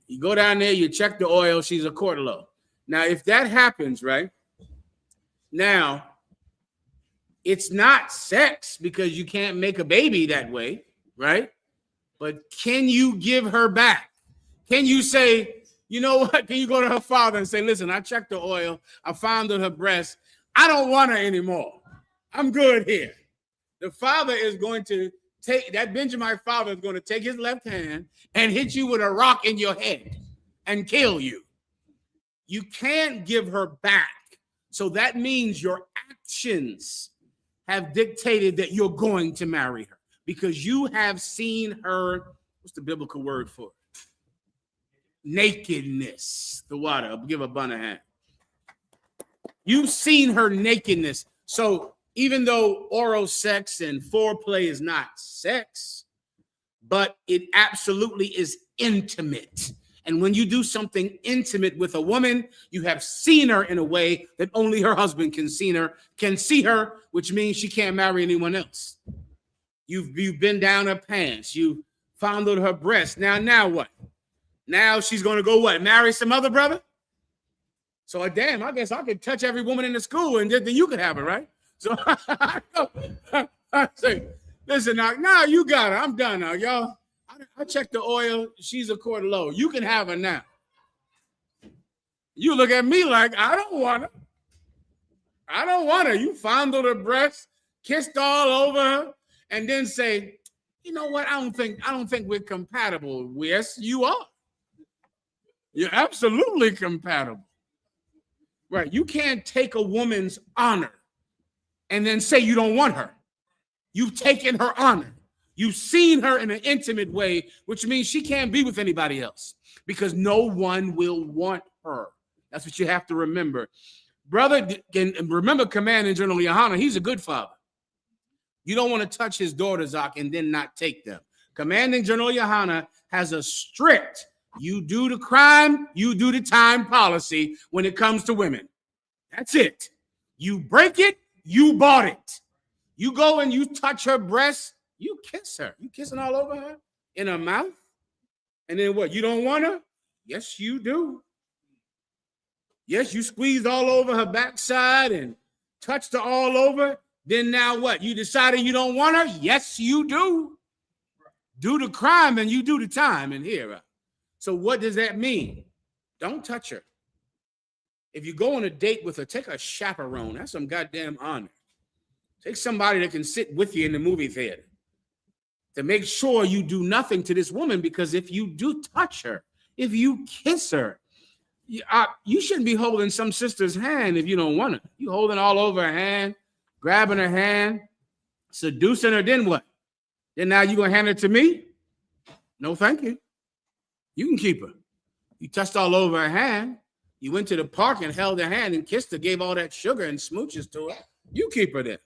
You go down there, you check the oil, she's a quarter low. Now, if that happens, right? Now, it's not sex because you can't make a baby that way, right? But can you give her back? Can you say, you know what? Can you go to her father and say, listen, I checked the oil. I found her breast. I don't want her anymore. I'm good here. The father is going to take that Benjamin father is going to take his left hand and hit you with a rock in your head and kill you. You can't give her back. So that means your actions have dictated that you're going to marry her because you have seen her. What's the biblical word for it? Nakedness. The water. I'll give a bun a hand. You've seen her nakedness. So even though oral sex and foreplay is not sex, but it absolutely is intimate. And when you do something intimate with a woman, you have seen her in a way that only her husband can see her, which means she can't marry anyone else. You've been down her pants. You fondled her breast. Now what? Now she's going to go what? Marry some other brother? So damn, I guess I could touch every woman in the school and then you could have it, right? So I say, listen now you got her. I'm done now, y'all. I checked the oil. She's a quart low. You can have her now. You look at me like, I don't want her. I don't want her. You fondled her breast, kissed all over her, and then say, you know what? I don't think we're compatible. Yes, you are. You're absolutely compatible. Right. You can't take a woman's honor and then say you don't want her. You've taken her honor. You've seen her in an intimate way, which means she can't be with anybody else because no one will want her. That's what you have to remember. Brother, and remember Commanding General YAHANNA, he's a good father. You don't want to touch his daughters, and then not take them. Commanding General YAHANNA has a strict, you do the crime, you do the time policy when it comes to women. That's it. You break it, you bought it. You go and you touch her breast, you kiss her. You kissing all over her in her mouth. And then what? You don't want her? Yes, you do. Yes, you squeezed all over her backside and touched her all over. Then now what? You decided you don't want her? Yes, you do. Do the crime and you do the time in here. So what does that mean? Don't touch her. If you go on a date with her, take a chaperone. That's some goddamn honor. Take somebody that can sit with you in the movie theater to make sure you do nothing to this woman, because if you do touch her, if you kiss her, you shouldn't be holding some sister's hand if you don't want her. You holding all over her hand, grabbing her hand, seducing her, then what? Then now you gonna hand her to me? No, thank you. You can keep her. You touched all over her hand. You went to the park and held her hand and kissed her, gave all that sugar and smooches to her. You keep her there.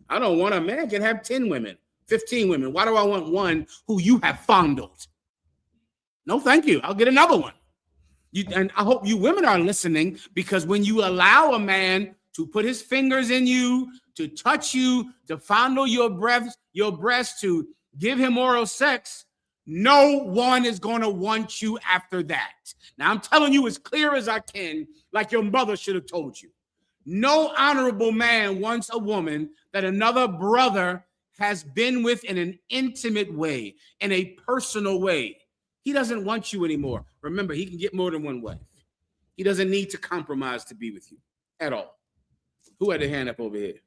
I don't want a man can have 10 women, 15 women. Why do I want one who you have fondled? No, thank you. I'll get another one. And I hope you women are listening, because when you allow a man to put his fingers in you, to touch you, to fondle your breast, to give him oral sex, no one is going to want you after that. Now, I'm telling you as clear as I can, like your mother should have told you. No honorable man wants a woman that another brother has been with in an intimate way, in a personal way. He doesn't want you anymore. Remember, he can get more than one wife. He doesn't need to compromise to be with you at all. Who had their hand up over here?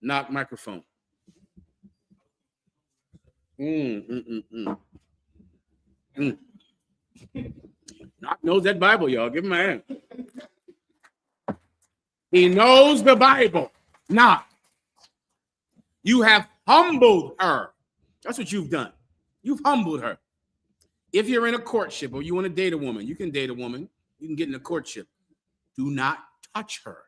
Knock microphone. Knock knows that Bible, y'all. Give him a hand. He knows the Bible. Knock. You have humbled her. That's what you've done. You've humbled her. If you're in a courtship or you want to date a woman, you can date a woman. You can get in a courtship. Do not touch her.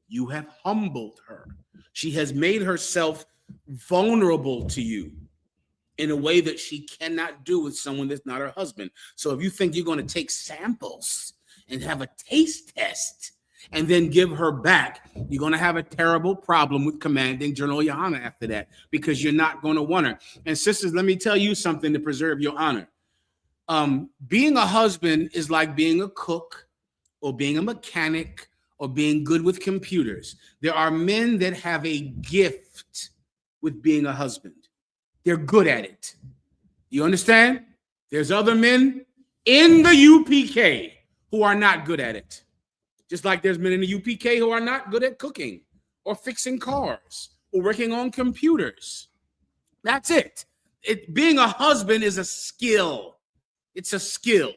You have humbled her. She has made herself vulnerable to you in a way that she cannot do with someone that's not her husband. So if you think you're going to take samples and have a taste test and then give her back, you're going to have a terrible problem with Commanding General YAHANNA after that, because you're not going to want her. And sisters, let me tell you something to preserve your honor. Being a husband is like being a cook or being a mechanic or being good with computers. There are men that have a gift with being a husband. They're good at it. You understand? There's other men in the U.P.K. who are not good at it. Just like there's men in the U.P.K. who are not good at cooking or fixing cars or working on computers. That's it. Being a husband is a skill. It's a skill.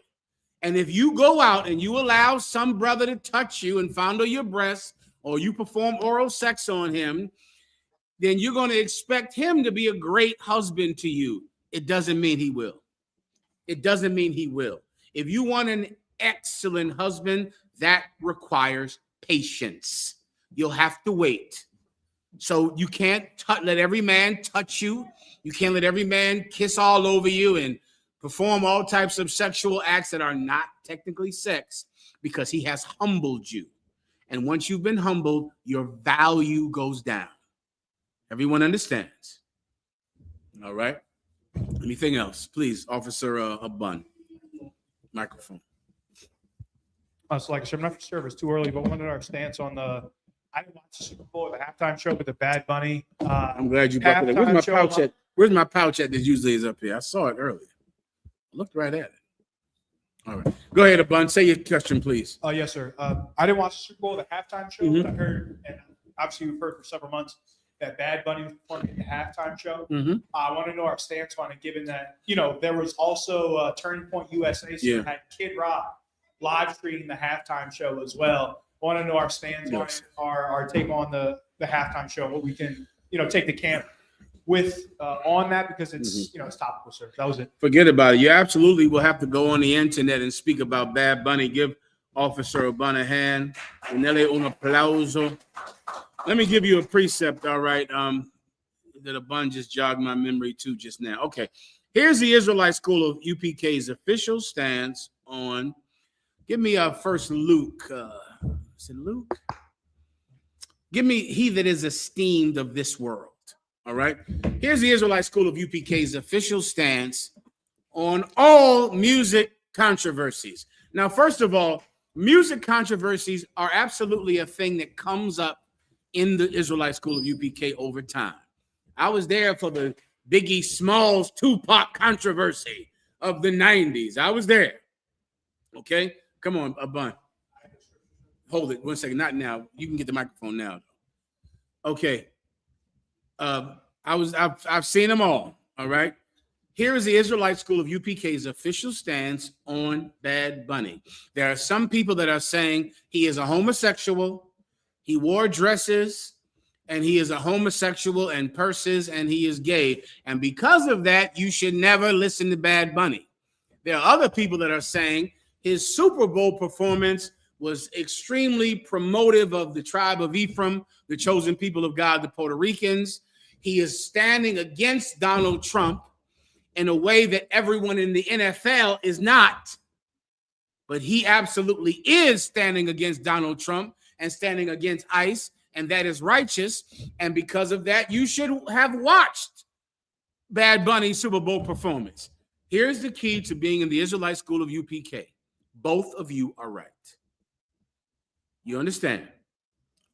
And if you go out and you allow some brother to touch you and fondle your breast, or you perform oral sex on him, then you're going to expect him to be a great husband to you. It doesn't mean he will. It doesn't mean he will. If you want an excellent husband, that requires patience. You'll have to wait. So you can't let every man touch you. You can't let every man kiss all over you and perform all types of sexual acts that are not technically sex, because he has humbled you. And once you've been humbled, your value goes down. Everyone understands. All right. Anything else? Please, Officer Bun. Microphone. So like I said, I'm not sure if it's too early, but wanted our stance on I didn't watch the Super Bowl, the halftime show with the Bad Bunny. I'm glad you brought that up. Where's my pouch at? Where's my pouch at that usually is up here? I saw it earlier. I looked right at it. All right. Go ahead, Abun. Say your question, please. Oh, yes, sir. I didn't watch the Super Bowl, the halftime show, but I heard, and obviously we've heard for several months, that Bad Bunny was performing at the halftime show. I want to know our stance on it, given that, there was also Turning Point USA, so had Kid Rock live streaming the halftime show as well. I want to know our stance on it, our take on the halftime show, what we can, take the camp with on that, because it's, it's topical, sir. That was it. Forget about it. You absolutely will have to go on the internet and speak about Bad Bunny. Give Officer Abun a hand. Unele un aplauso. Let me give you a precept, all right, that Abun just jogged my memory to just now. Okay, here's the Israelite School of UPK's official stance on, give me first Luke. Is it Luke? Give me he that is esteemed of this world, all right? Here's the Israelite School of UPK's official stance on all music controversies. Now, first of all, music controversies are absolutely a thing that comes up in the Israelite School of UPK over time. I was there for the Biggie Smalls Tupac controversy of the 90s. I was there. Okay, come on, Abun. Hold it 1 second. Not now. You can get the microphone now. Okay. I've seen them all. All right. Here is the Israelite School of UPK's official stance on Bad Bunny. There are some people that are saying he is a homosexual, he wore dresses, and he is a homosexual and purses, and he is gay. And because of that, you should never listen to Bad Bunny. There are other people that are saying his Super Bowl performance was extremely promotive of the tribe of Ephraim, the chosen people of God, the Puerto Ricans. He is standing against Donald Trump in a way that everyone in the NFL is not. But he absolutely is standing against Donald Trump and standing against ICE, and that is righteous. And because of that, you should have watched Bad Bunny's Super Bowl performance. Here's the key to being in the Israelite School of UPK. Both of you are right. You understand?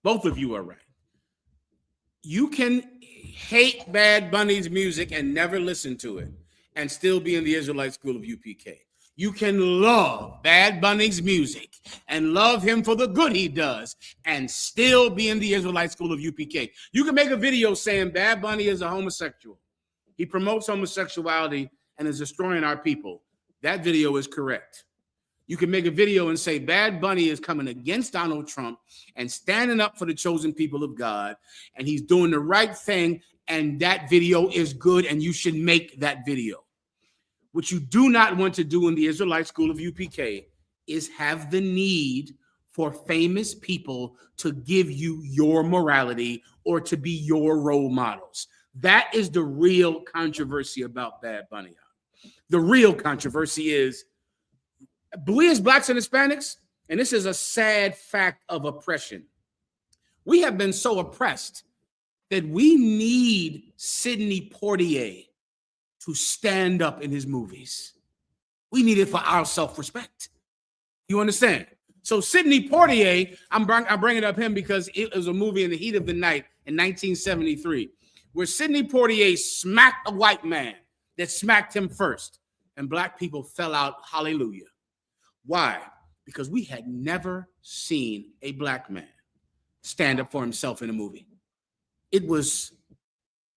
Both of you are right. You can hate Bad Bunny's music and never listen to it and still be in the Israelite School of UPK. You can love Bad Bunny's music and love him for the good he does and still be in the Israelite School of UPK. You can make a video saying Bad Bunny is a homosexual. He promotes homosexuality and is destroying our people. That video is correct. You can make a video and say Bad Bunny is coming against Donald Trump and standing up for the chosen people of God, and he's doing the right thing, and that video is good, and you should make that video. What you do not want to do in the Israelite School of UPK is have the need for famous people to give you your morality or to be your role models. That is the real controversy about Bad Bunny. The real controversy is we as Blacks and Hispanics, and this is a sad fact of oppression, we have been so oppressed that we need Sidney Poitier to stand up in his movies. We need it for our self-respect. You understand? So Sidney Poitier, I'm bringing up him because it was a movie in the heat of the night in 1973 where Sidney Poitier smacked a white man that smacked him first, and black people fell out, hallelujah. Why? Because we had never seen a black man stand up for himself in a movie. It was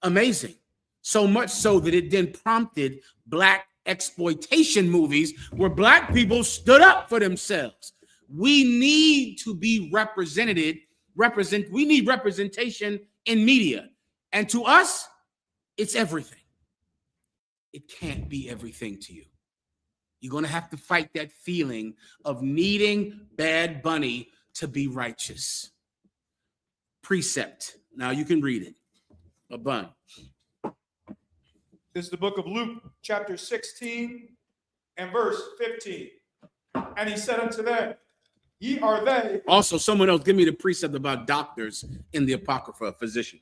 amazing. So much so that it then prompted black exploitation movies where black people stood up for themselves. We need to be we need representation in media. And to us, it's everything. It can't be everything to you. You're going to have to fight that feeling of needing Bad Bunny to be righteous. Precept. Now you can read it. Abun. This is the book of Luke, chapter 16 and verse 15. And he said unto them, ye are they. Also, someone else, give me the precept about doctors in the Apocrypha, physician.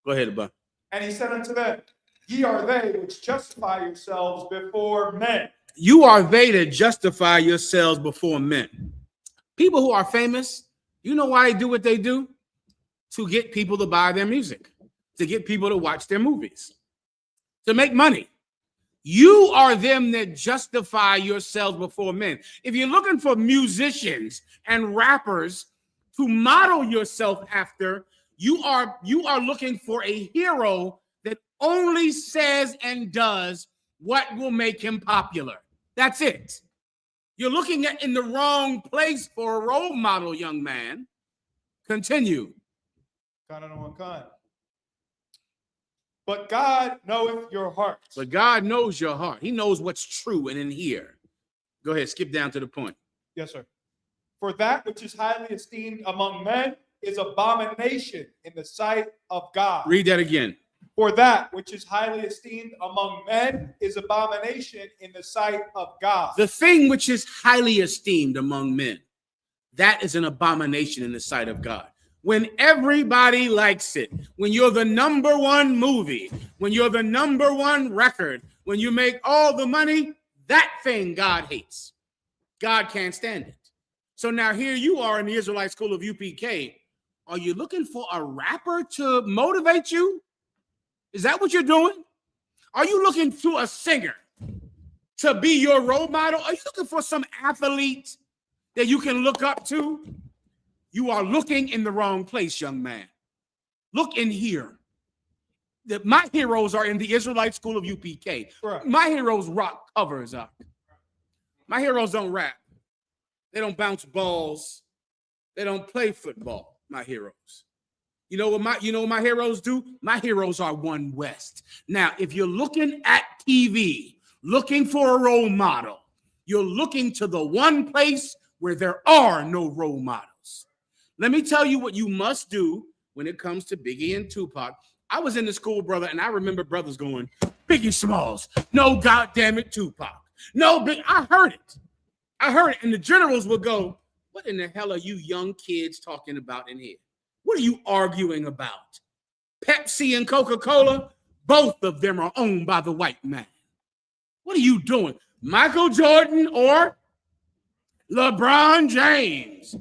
Go ahead, Abun. And he said unto them, ye are they which justify yourselves before men. You are they that justify yourselves before men. People who are famous, you know why they do what they do? To get people to buy their music, to get people to watch their movies, to make money. You are them that justify yourselves before men. If you're looking for musicians and rappers to model yourself after, you are looking for a hero that only says and does what will make him popular. That's it. You're looking at in the wrong place for a role model, young man. Continue. But God knoweth your hearts. But God knows your heart. He knows what's true and in here. Go ahead, skip down to the point. Yes, sir. For that which is highly esteemed among men is abomination in the sight of God. Read that again. For that which is highly esteemed among men is abomination in the sight of God. The thing which is highly esteemed among men, that is an abomination in the sight of God. When everybody likes it, when you're the number one movie, when you're the number one record, when you make all the money, that thing God hates. God can't stand it. So now here you are in the Israelite School of UPK. Are you looking for a rapper to motivate you? Is that what you're doing? Are you looking to a singer to be your role model? Are you looking for some athlete that you can look up to? You are looking in the wrong place, young man. Look in here. My heroes are in the Israelite School of UPK. Right. My heroes rock covers up. My heroes don't rap. They don't bounce balls. They don't play football. My heroes. You know what my heroes do? My heroes are One West. Now, if you're looking at TV, looking for a role model, you're looking to the one place where there are no role models. Let me tell you what you must do when it comes to Biggie and Tupac. I was in the school, brother, and I remember brothers going, Biggie Smalls, no goddamn it, Tupac. No, Big. I heard it. And the generals would go, what in the hell are you young kids talking about in here? What are you arguing about? Pepsi and Coca-Cola, both of them are owned by the white man. What are you doing? Michael Jordan or LeBron James?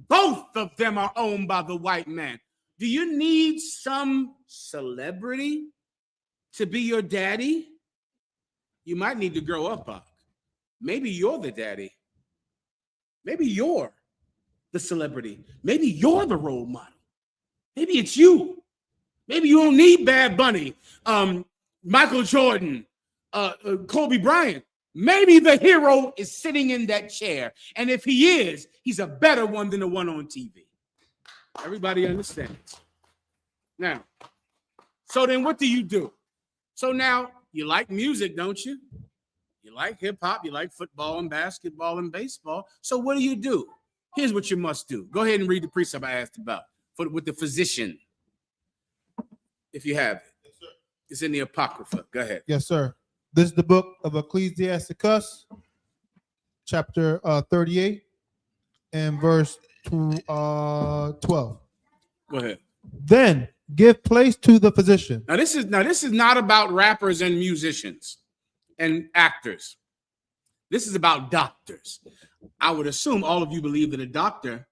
Both of them are owned by the white man. Do you need some celebrity to be your daddy? You might need to grow up, Buck. Maybe you're the daddy. Maybe you're the celebrity. Maybe you're the role model. Maybe it's you. Maybe you don't need Bad Bunny, Michael Jordan, Kobe Bryant. Maybe the hero is sitting in that chair. And if he is, he's a better one than the one on TV. Everybody understands. Now, so then what do you do? So now you like music, don't you? You like hip hop, you like football and basketball and baseball. So what do? Here's what you must do. Go ahead and read the precept I asked about with the physician, if you have it. Yes, sir. It's in the Apocrypha. Go ahead. Yes, sir. This is the book of Ecclesiasticus, chapter 38 and verse 12. Go ahead. Then give place to the physician. Now this is not about rappers and musicians and actors. This is about doctors. I would assume all of you believe that a doctor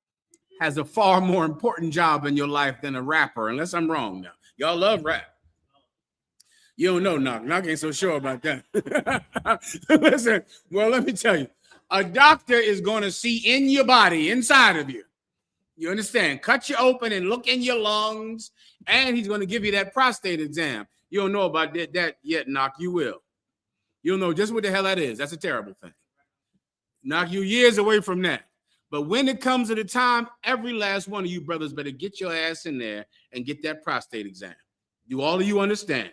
has a far more important job in your life than a rapper, unless I'm wrong now. Y'all love rap. You don't know, Knock. Knock ain't so sure about that. Listen, well, let me tell you. A doctor is going to see in your body, inside of you. You understand? Cut you open and look in your lungs, and he's going to give you that prostate exam. You don't know about that yet, Knock. You will. You'll know just what the hell that is. That's a terrible thing. Knock, you years away from that. But when it comes to the time, every last one of you brothers better get your ass in there and get that prostate exam. Do all of you understand?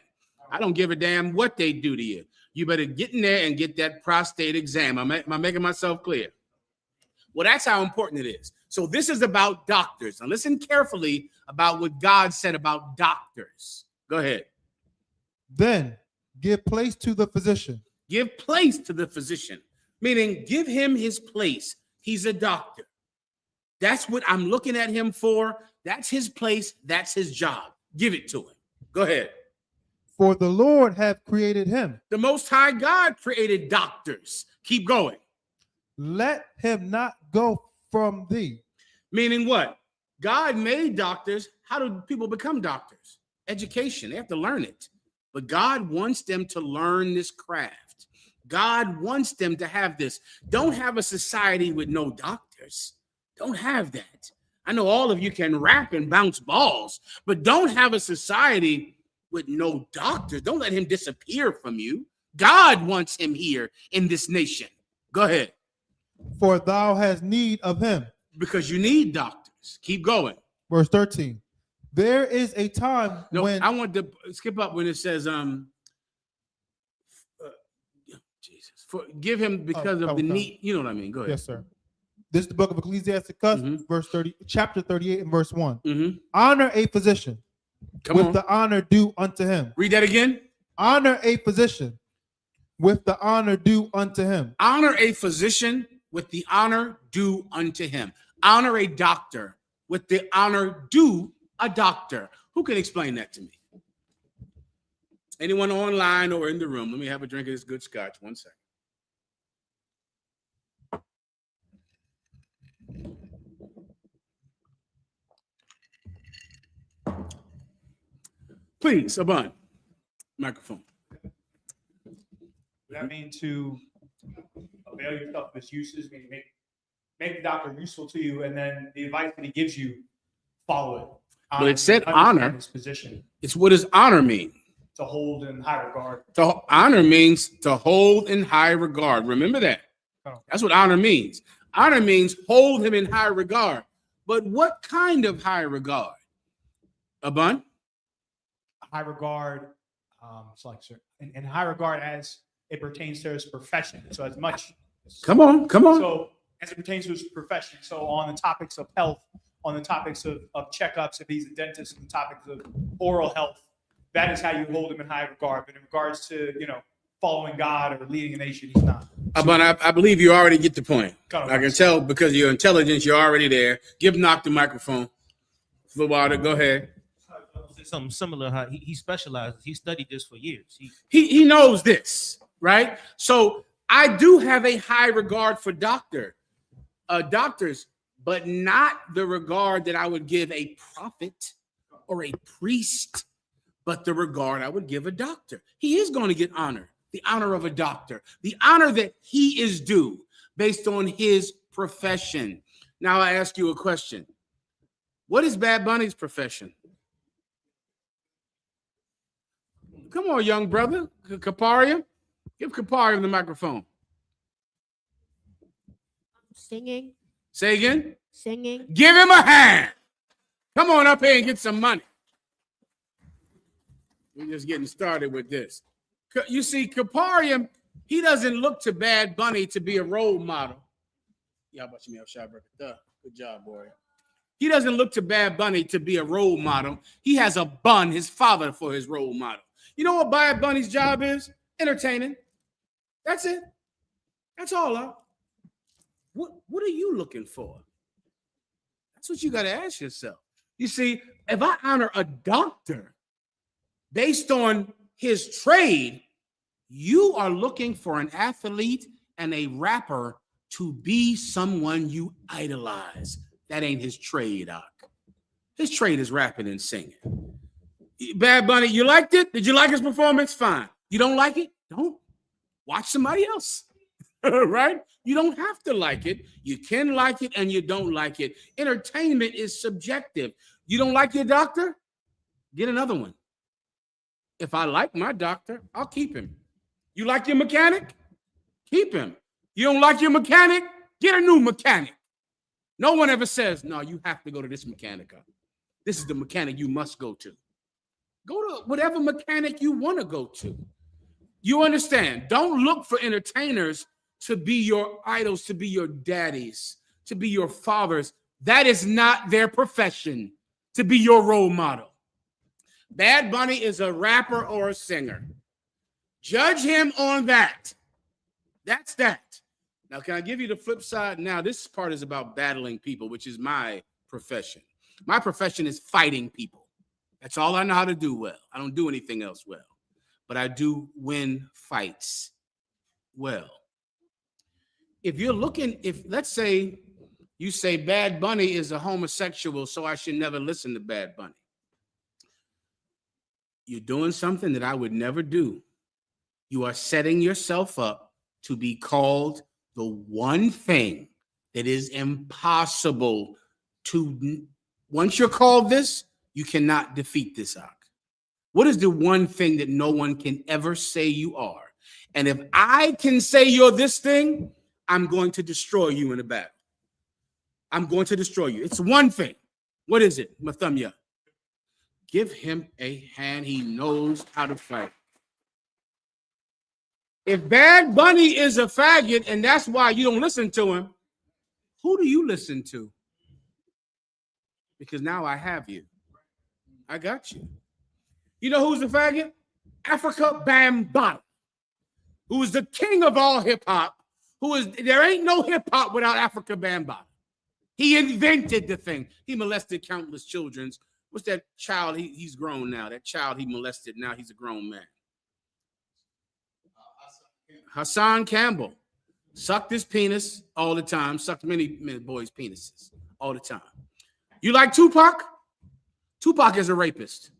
I don't give a damn what they do to you. You better get in there and get that prostate exam. Am I making myself clear? Well, that's how important it is. So this is about doctors. Now listen carefully about what God said about doctors. Go ahead. Then give place to the physician. Give place to the physician, meaning give him his place. He's a doctor. That's what I'm looking at him for. That's his place. That's his job. Give it to him. Go ahead. For the Lord hath created him. The Most High God created doctors. Keep going. Let him not go from thee. Meaning what? God made doctors. How do people become doctors? Education. They have to learn it. But God wants them to learn this craft. God wants them to have this. Don't have a society with no doctors. Don't have that. I know all of you can rap and bounce balls, but don't have a society with no doctors. Don't let him disappear from you. God wants him here in this nation. Go ahead. For thou hast need of him. Because you need doctors. Keep going. Verse 13. There is a time when I want to skip up when it says, Jesus, give him because of the need. You know what I mean? Go ahead. Yes, sir. This is the book of Ecclesiastes, verse 30, chapter 38 and verse 1. Honor a physician with the honor due unto him. Read that again. Honor a physician with the honor due unto him. Honor a physician with the honor due unto him. Honor a doctor with the honor due a doctor. Who can explain that to me? Anyone online or in the room? Let me have a drink of this good scotch. 1 second. Please, Abun. Microphone. Does that mean to avail yourself of his uses, meaning make the doctor useful to you, and then the advice that he gives you, follow it? But it said honor. His position. It's what does honor mean? To hold in high regard. To honor means to hold in high regard. Remember that. That's what honor means. Honor means hold him in high regard. But what kind of high regard? Abun? High regard, in high regard as it pertains to his profession. So as much. Come on. So as it pertains to his profession. So on the topics of health, on the topics of checkups, if he's a dentist, on the topics of oral health, that is how you hold him in high regard. But in regards to, following God or leading a nation, he's not. But I believe you already get the point. I can tell because of your intelligence, you're already there. Give Knock the microphone. Flubada, go ahead. Something similar. How he specializes. He studied this for years. He knows this, right? So I do have a high regard for doctors, but not the regard that I would give a prophet or a priest, but the regard I would give a doctor. He is going to get honor, the honor of a doctor, the honor that he is due based on his profession. Now I ask you a question. What is Bad Bunny's profession? Come on, young brother. Kaparium. Give Kaparium the microphone. Singing. Say again. Singing. Give him a hand. Come on up here and get some money. We're just getting started with this. You see, Kaparium, he doesn't look to Bad Bunny to be a role model. Good job, boy. He doesn't look to Bad Bunny to be a role model. He has a bun, his father, for his role model. You know what Bad Bunny's job is? Entertaining. That's it. That's all. What are you looking for? That's what you got to ask yourself. You see, if I honor a doctor based on his trade, you are looking for an athlete and a rapper to be someone you idolize. That ain't his trade, Doc. His trade is rapping and singing. Bad Bunny, you liked it? Did you like his performance? Fine. You don't like it? Don't. Watch somebody else. Right? You don't have to like it. You can like it and you don't like it. Entertainment is subjective. You don't like your doctor? Get another one. If I like my doctor, I'll keep him. You like your mechanic? Keep him. You don't like your mechanic? Get a new mechanic. No one ever says, no, you have to go to this mechanic. This is the mechanic you must go to. Go to whatever mechanic you want to go to. You understand? Don't look for entertainers to be your idols, to be your daddies, to be your fathers. That is not their profession, to be your role model. Bad Bunny is a rapper or a singer. Judge him on that. That's that. Now, can I give you the flip side? Now, this part is about battling people, which is my profession. My profession is fighting people. That's all I know how to do well. I don't do anything else well, but I do win fights well. If let's say You say Bad Bunny is a homosexual, so I should never listen to Bad Bunny. You're doing something that I would never do. You are setting yourself up to be called the one thing that is impossible to, once you're called this, you cannot defeat this ark. What is the one thing that no one can ever say you are? And if I can say you're this thing, I'm going to destroy you in a battle. I'm going to destroy you. It's one thing. What is it, Mathumya? Give him a hand. He knows how to fight. If Bad Bunny is a faggot and that's why you don't listen to him, who do you listen to? Because now I have you. I got you. You know who's the faggot? Africa Bambaataa, who is the king of all hip hop. There ain't no hip hop without Africa Bambaataa. He invented the thing. He molested countless children. What's that child? He's grown now. That child he molested, now he's a grown man. Hassan Campbell sucked his penis all the time, sucked many boys' penises all the time. You like Tupac? Tupac is a rapist.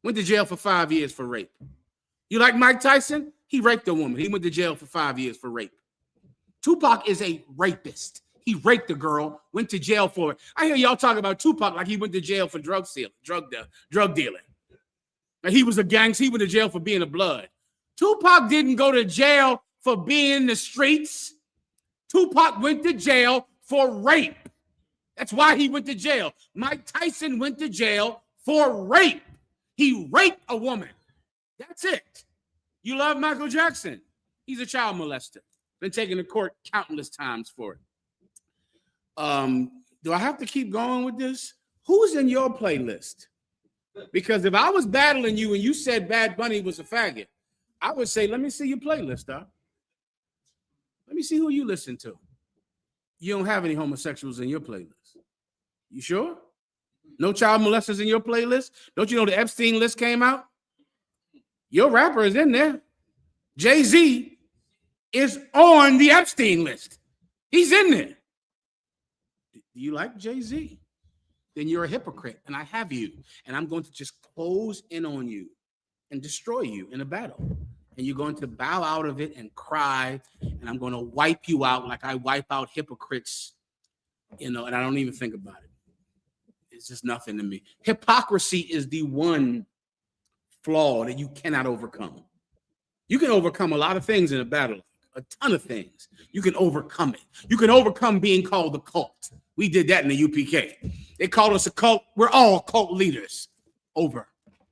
Went to jail for 5 years for rape. You like Mike Tyson? He raped a woman. He went to jail for 5 years for rape. Tupac is a rapist. He raped a girl, went to jail for it. I hear y'all talking about Tupac like he went to jail for drug dealing. And he was a gangster. He went to jail for being a blood. Tupac didn't go to jail for being in the streets. Tupac went to jail for rape. That's why he went to jail. Mike Tyson went to jail for rape. He raped a woman. That's it. You love Michael Jackson. He's a child molester. Been taken to court countless times for it. Do I have to keep going with this? Who's in your playlist? Because if I was battling you and you said Bad Bunny was a faggot, I would say, let me see your playlist, dog. Let me see who you listen to. You don't have any homosexuals in your playlist. You sure? No child molesters in your playlist? Don't you know the Epstein list came out? Your rapper is in there. Jay-Z is on the Epstein list. He's in there. Do you like Jay-Z? Then you're a hypocrite, and I have you. And I'm going to just close in on you and destroy you in a battle. And you're going to bow out of it and cry, and I'm going to wipe you out like I wipe out hypocrites, and I don't even think about it. It's just nothing to me. Hypocrisy is the one flaw that you cannot overcome. You can overcome a lot of things in a battle, a ton of things. You can overcome it. You can overcome being called a cult. We did that in the UPK. They called us a cult. We're all cult leaders. Over.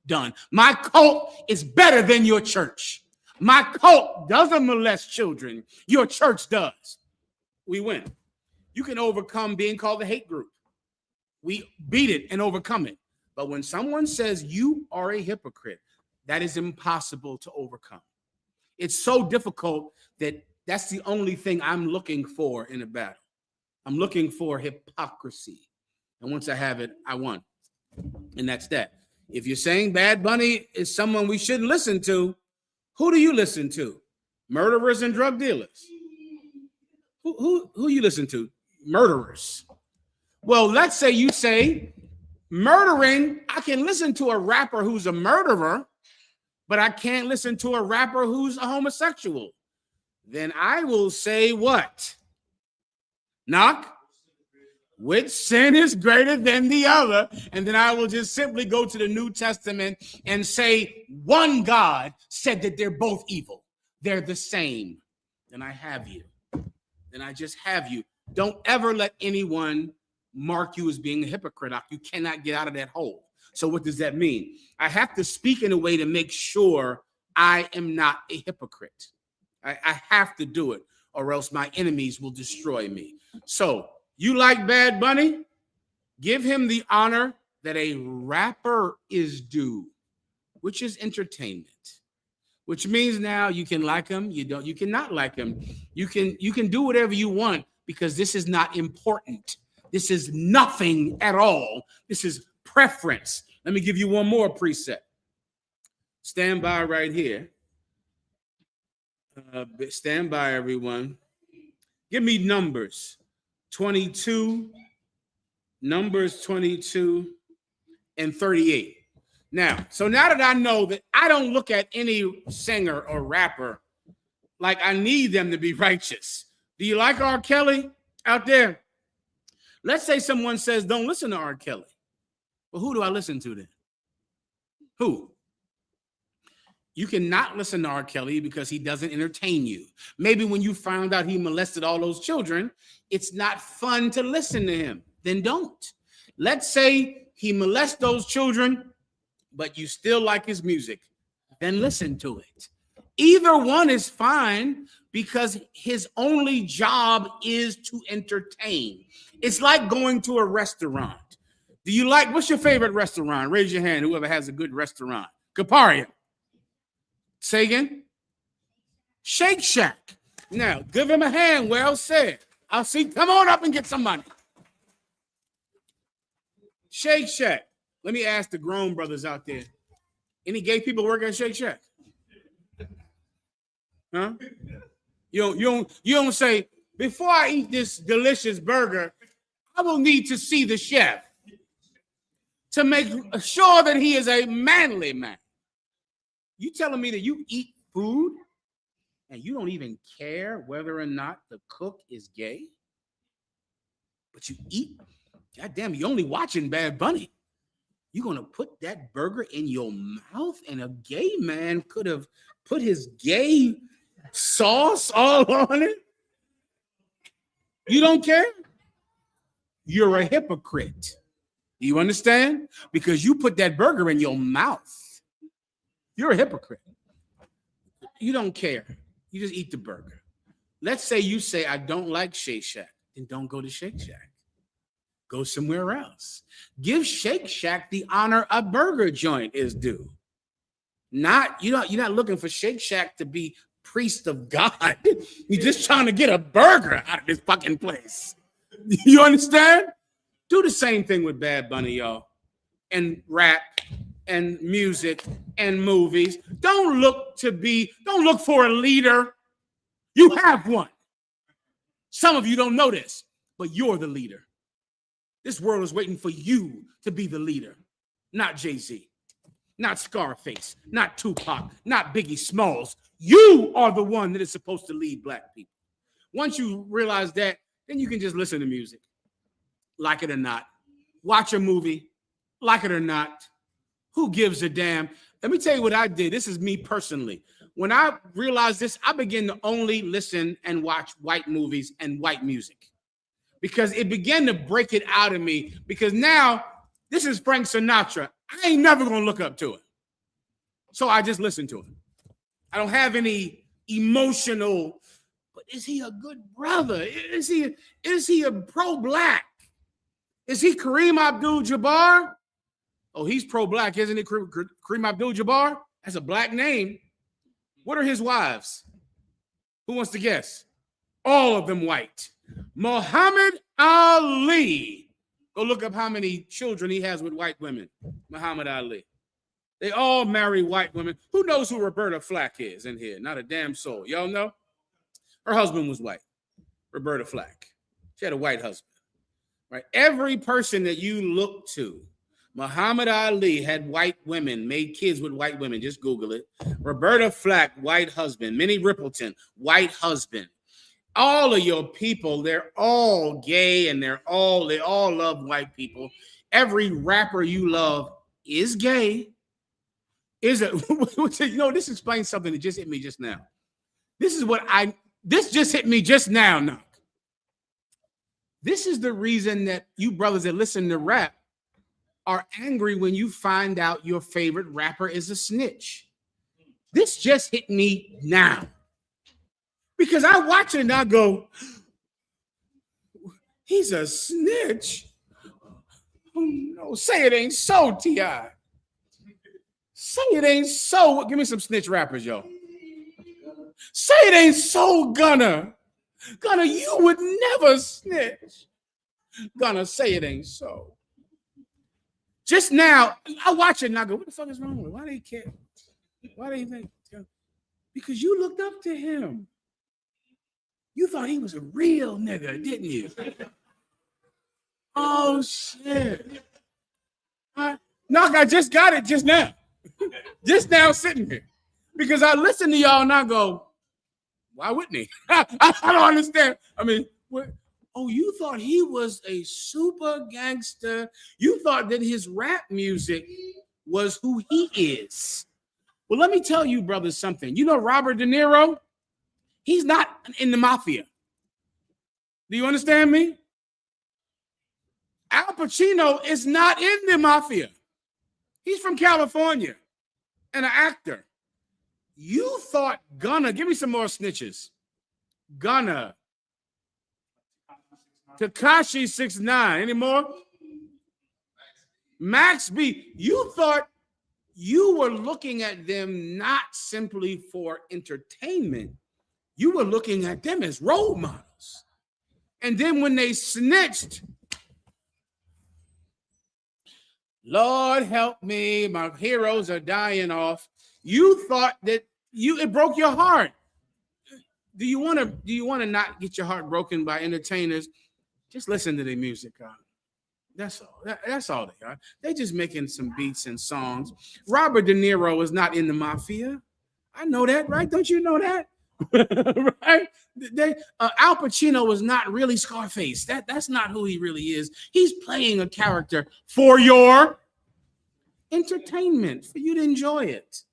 Done. My cult is better than your church. My cult doesn't molest children. Your church does. We win. You can overcome being called a hate group. We beat it and overcome it. But when someone says you are a hypocrite, that is impossible to overcome. It's so difficult that that's the only thing I'm looking for in a battle. I'm looking for hypocrisy. And once I have it, I won. And that's that. If you're saying Bad Bunny is someone we shouldn't listen to, who do you listen to? Murderers and drug dealers. Who you listen to? Murderers. Well, let's say you say murdering. I can listen to a rapper who's a murderer, but I can't listen to a rapper who's a homosexual. Then I will say what? Knock? Which sin is greater than the other? And then I will just simply go to the New Testament and say one God said that they're both evil. They're the same. Then I have you. Then I just have you. Don't ever let anyone mark you as being a hypocrite. You cannot get out of that hole. So what does that mean? I have to speak in a way to make sure I am not a hypocrite. I have to do it, or else my enemies will destroy me. So you like Bad Bunny? Give him the honor that a rapper is due, which is entertainment. Which means now you can like him, you cannot like him. You can do whatever you want because this is not important. This is nothing at all. This is preference. Let me give you one more preset. Stand by right here. Stand by, everyone. Give me Numbers 22, Numbers 22, and 38. Now that I know that I don't look at any singer or rapper like I need them to be righteous. Do you like R. Kelly out there? Let's say someone says, don't listen to R. Kelly. Well, who do I listen to then? Who? You cannot listen to R. Kelly because he doesn't entertain you. Maybe when you found out he molested all those children, it's not fun to listen to him. Then don't. Let's say he molests those children, but you still like his music. Then listen to it. Either one is fine because his only job is to entertain. It's like going to a restaurant. Do you like, what's your favorite restaurant? Raise your hand, whoever has a good restaurant. Kaparia. Say again? Shake Shack. Now, give him a hand. Well said. I'll see. Come on up and get some money. Shake Shack. Let me ask the grown brothers out there. Any gay people work at Shake Shack? Huh? You don't say, before I eat this delicious burger, I will need to see the chef to make sure that he is a manly man. You telling me that you eat food and you don't even care whether or not the cook is gay? But you eat? God damn, you're only watching Bad Bunny. You're going to put that burger in your mouth, and a gay man could have put his gay sauce all on it? You don't care? You're a hypocrite. Do you understand? Because you put that burger in your mouth. You're a hypocrite. You don't care. You just eat the burger. Let's say you say, I don't like Shake Shack. Then don't go to Shake Shack. Go somewhere else. Give Shake Shack the honor a burger joint is due. You're not looking for Shake Shack to be priest of God. You're just trying to get a burger out of this fucking place. You understand? Do the same thing with Bad Bunny, y'all. And rap and music and movies. Don't look for a leader. You have one. Some of you don't know this, but you're the leader. This world is waiting for you to be the leader, not Jay-Z, not Scarface, not Tupac, not Biggie Smalls. You are the one that is supposed to lead black people. Once you realize that, then you can just listen to music, like it or not. Watch a movie, like it or not. Who gives a damn? Let me tell you what I did. This is me personally. When I realized this, I began to only listen and watch white movies and white music because it began to break it out of me. Because now this is Frank Sinatra. I ain't never going to look up to him. So I just listen to him. I don't have any emotional, but is he a good brother? Is he a pro-black? Is he Kareem Abdul-Jabbar? Oh, he's pro-black, isn't he? Kareem Abdul-Jabbar? That's a black name. What are his wives? Who wants to guess? All of them white. Muhammad Ali. Go look up how many children he has with white women. Muhammad Ali. They all marry white women. Who knows who Roberta Flack is in here? Not a damn soul. Y'all know? Her husband was white. Roberta Flack. She had a white husband. Right? Every person that you look to, Muhammad Ali had white women, made kids with white women. Just Google it. Roberta Flack, white husband. Minnie Riperton, white husband. All of your people, they're all gay and they all love white people. Every rapper you love is gay. Is it? You know, this explains something that just hit me just now. This just hit me just now, Knock. This is the reason that you brothers that listen to rap are angry when you find out your favorite rapper is a snitch. This just hit me now. Because I watch it and I go, he's a snitch. Oh no, say it ain't so, T.I. Say it ain't so. Give me some snitch rappers, yo. Say it ain't so, Gunna. Gunna, you would never snitch. Gunna, say it ain't so. Just now, I watch it and I go, what the fuck is wrong with him? Why do he care? Why do he think? Because you looked up to him. You thought he was a real nigga, didn't you? Oh, shit. No, I just got it just now. Just now sitting here. Because I listen to y'all and I go, why wouldn't he? I don't understand. I mean, what? Oh, you thought he was a super gangster. You thought that his rap music was who he is. Well, let me tell you, brothers, something. You know Robert De Niro? He's not in the mafia. Do you understand me? Al Pacino is not in the mafia. He's from California and an actor. You thought Gunna, give me some more snitches. Gunna, Tekashi 6ix9ine, any more? Max B. You thought you were looking at them not simply for entertainment. You were looking at them as role models. And then when they snitched, Lord help me, my heroes are dying off. You thought that it broke your heart. Do you want to not get your heart broken by entertainers? Just listen to their music. That's all. That's all they are. They're just making some beats and songs. Robert De Niro is not in the mafia. I know that, right? Don't you know that? Right? Al Pacino was not really Scarface. That's not who he really is. He's playing a character for your entertainment, for you to enjoy it.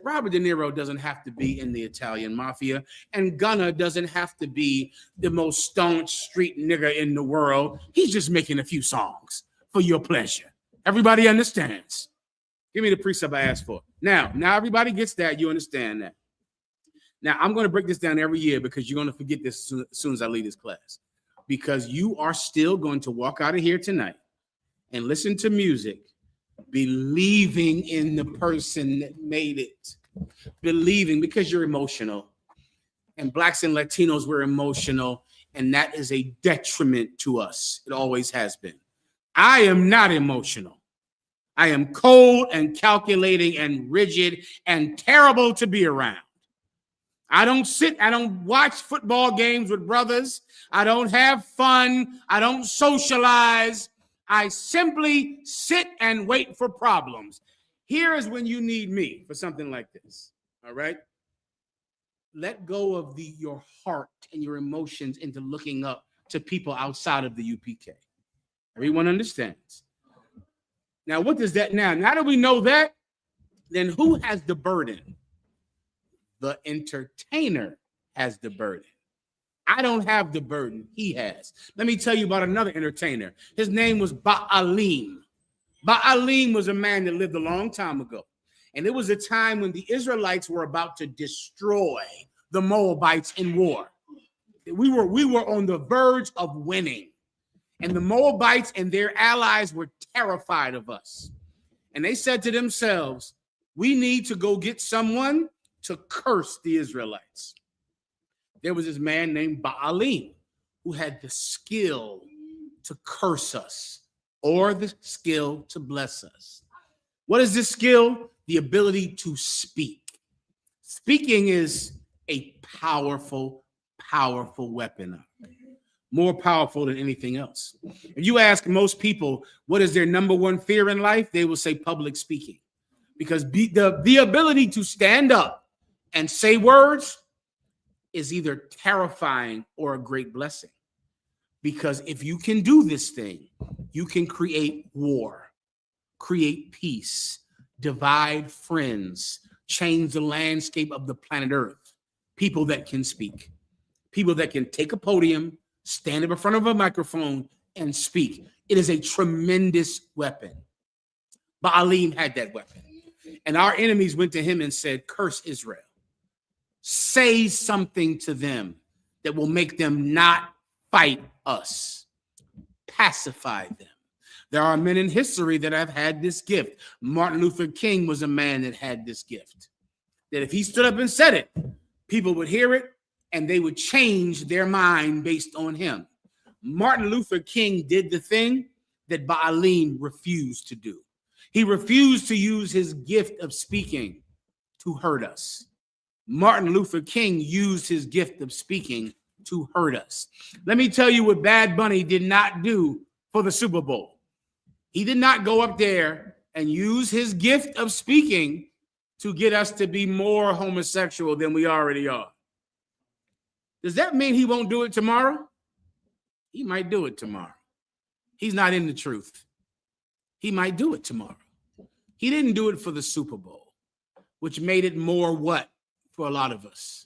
Robert De Niro doesn't have to be in the Italian mafia, and Gunna doesn't have to be the most staunch street nigger in the world. He's just making a few songs for your pleasure. Everybody understands. Give me the precept I asked for. Now everybody gets that. You understand that. Now, I'm going to break this down every year because you're going to forget this as soon as I leave this class. Because you are still going to walk out of here tonight and listen to music, believing in the person that made it. Believing because you're emotional. And Blacks and Latinos were emotional, and that is a detriment to us. It always has been. I am not emotional. I am cold and calculating and rigid and terrible to be around. I don't watch football games with brothers. I don't have fun. I don't socialize. I simply sit and wait for problems. Here is when you need me for something like this. All right? Let go of your heart and your emotions into looking up to people outside of the UPK. Everyone understands. Now, what does that now? Now that we know that, then who has the burden? The entertainer has the burden. I don't have the burden. He has. Let me tell you about another entertainer. His name was Ba'alim. Ba'alim was a man that lived a long time ago. And it was a time when the Israelites were about to destroy the Moabites in war. We were on the verge of winning. And the Moabites and their allies were terrified of us. And they said to themselves, we need to go get someone to curse the Israelites. There was this man named Ba'alim who had the skill to curse us or the skill to bless us. What is this skill? The ability to speak. Speaking is a powerful, powerful weapon. More powerful than anything else. If you ask most people what is their number one fear in life, they will say public speaking. Because the ability to stand up and say words is either terrifying or a great blessing. Because if you can do this thing, you can create war, create peace, divide friends, change the landscape of the planet Earth. People that can speak, people that can take a podium, stand up in front of a microphone and speak. It is a tremendous weapon. Ba'alim had that weapon. And our enemies went to him and said, curse Israel. Say something to them that will make them not fight us. Pacify them. There are men in history that have had this gift. Martin Luther King was a man that had this gift. That if he stood up and said it, people would hear it and they would change their mind based on him. Martin Luther King did the thing that Ba'alim refused to do. He refused to use his gift of speaking to hurt us. Martin Luther King used his gift of speaking to hurt us. Let me tell you what Bad Bunny did not do for the Super Bowl. He did not go up there and use his gift of speaking to get us to be more homosexual than we already are. Does that mean he won't do it tomorrow? He might do it tomorrow. He's not in the truth. He might do it tomorrow. He didn't do it for the Super Bowl, which made it more what for a lot of us?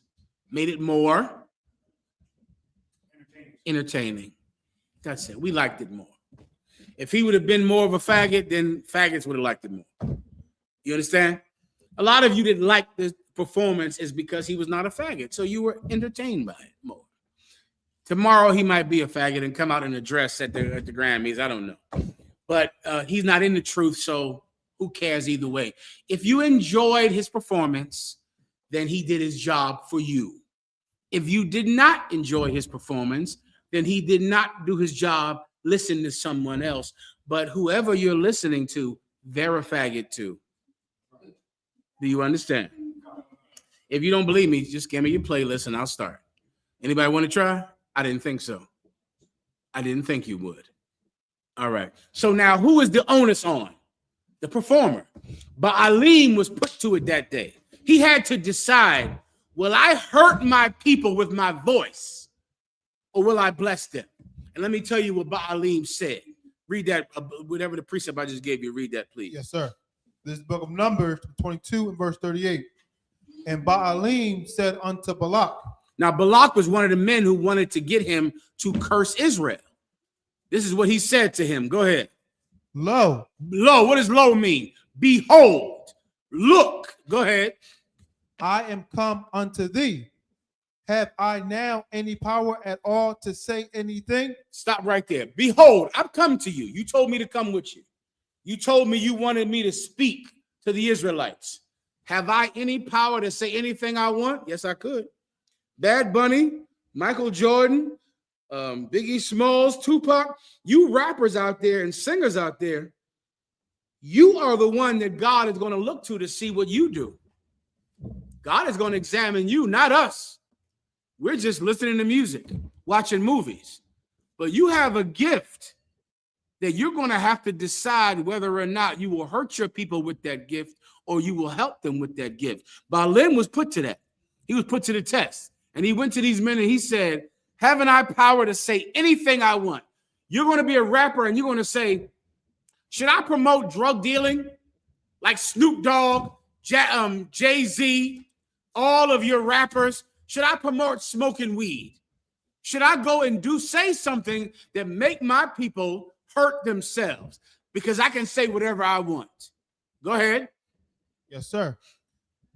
Made it more entertaining. That's it. We liked it more. If he would have been more of a faggot, then faggots would have liked it more. You understand? A lot of you didn't like the performance is because he was not a faggot. So you were entertained by it more. Tomorrow he might be a faggot and come out in a dress at the Grammys. I don't know. But he's not in the truth, so who cares either way? If you enjoyed his performance, then he did his job for you. If you did not enjoy his performance, then he did not do his job. Listen to someone else. But whoever you're listening to, they're a faggot too. Do you understand? If you don't believe me, just give me your playlist and I'll start. Anybody want to try? I didn't think so. I didn't think you would. All right. So now who is the onus on? The performer. Ba'alim was put to it that day. He had to decide, will I hurt my people with my voice or will I bless them? And let me tell you what Ba'alim said. Read that, whatever the precept I just gave you, read that, please. Yes, sir. This is the book of Numbers 22 and verse 38. And Ba'alim said unto Balak. Now, Balak was one of the men who wanted to get him to curse Israel. This is what he said to him. Go ahead. Lo. Lo, what does lo mean? Behold, look. Go ahead. I am come unto thee. Have I now any power at all to say anything? Stop right there. Behold, I've come to you. You told me to come with you. You told me you wanted me to speak to the Israelites. Have I any power to say anything I want? Yes, I could. Bad Bunny, Michael Jordan, Biggie Smalls, Tupac, you rappers out there and singers out there, you are the one that God is going to look to see what you do. God is going to examine you, not us. We're just listening to music, watching movies. But you have a gift that you're going to have to decide whether or not you will hurt your people with that gift or you will help them with that gift. Balaam was put to that. He was put to the test. And he went to these men and he said, haven't I power to say anything I want? You're going to be a rapper and you're going to say, should I promote drug dealing like Snoop Dogg, Jay-Z, all of your rappers? Should I promote smoking weed? Should I go and say something that make my people hurt themselves? Because I can say whatever I want. Go ahead. Yes, sir.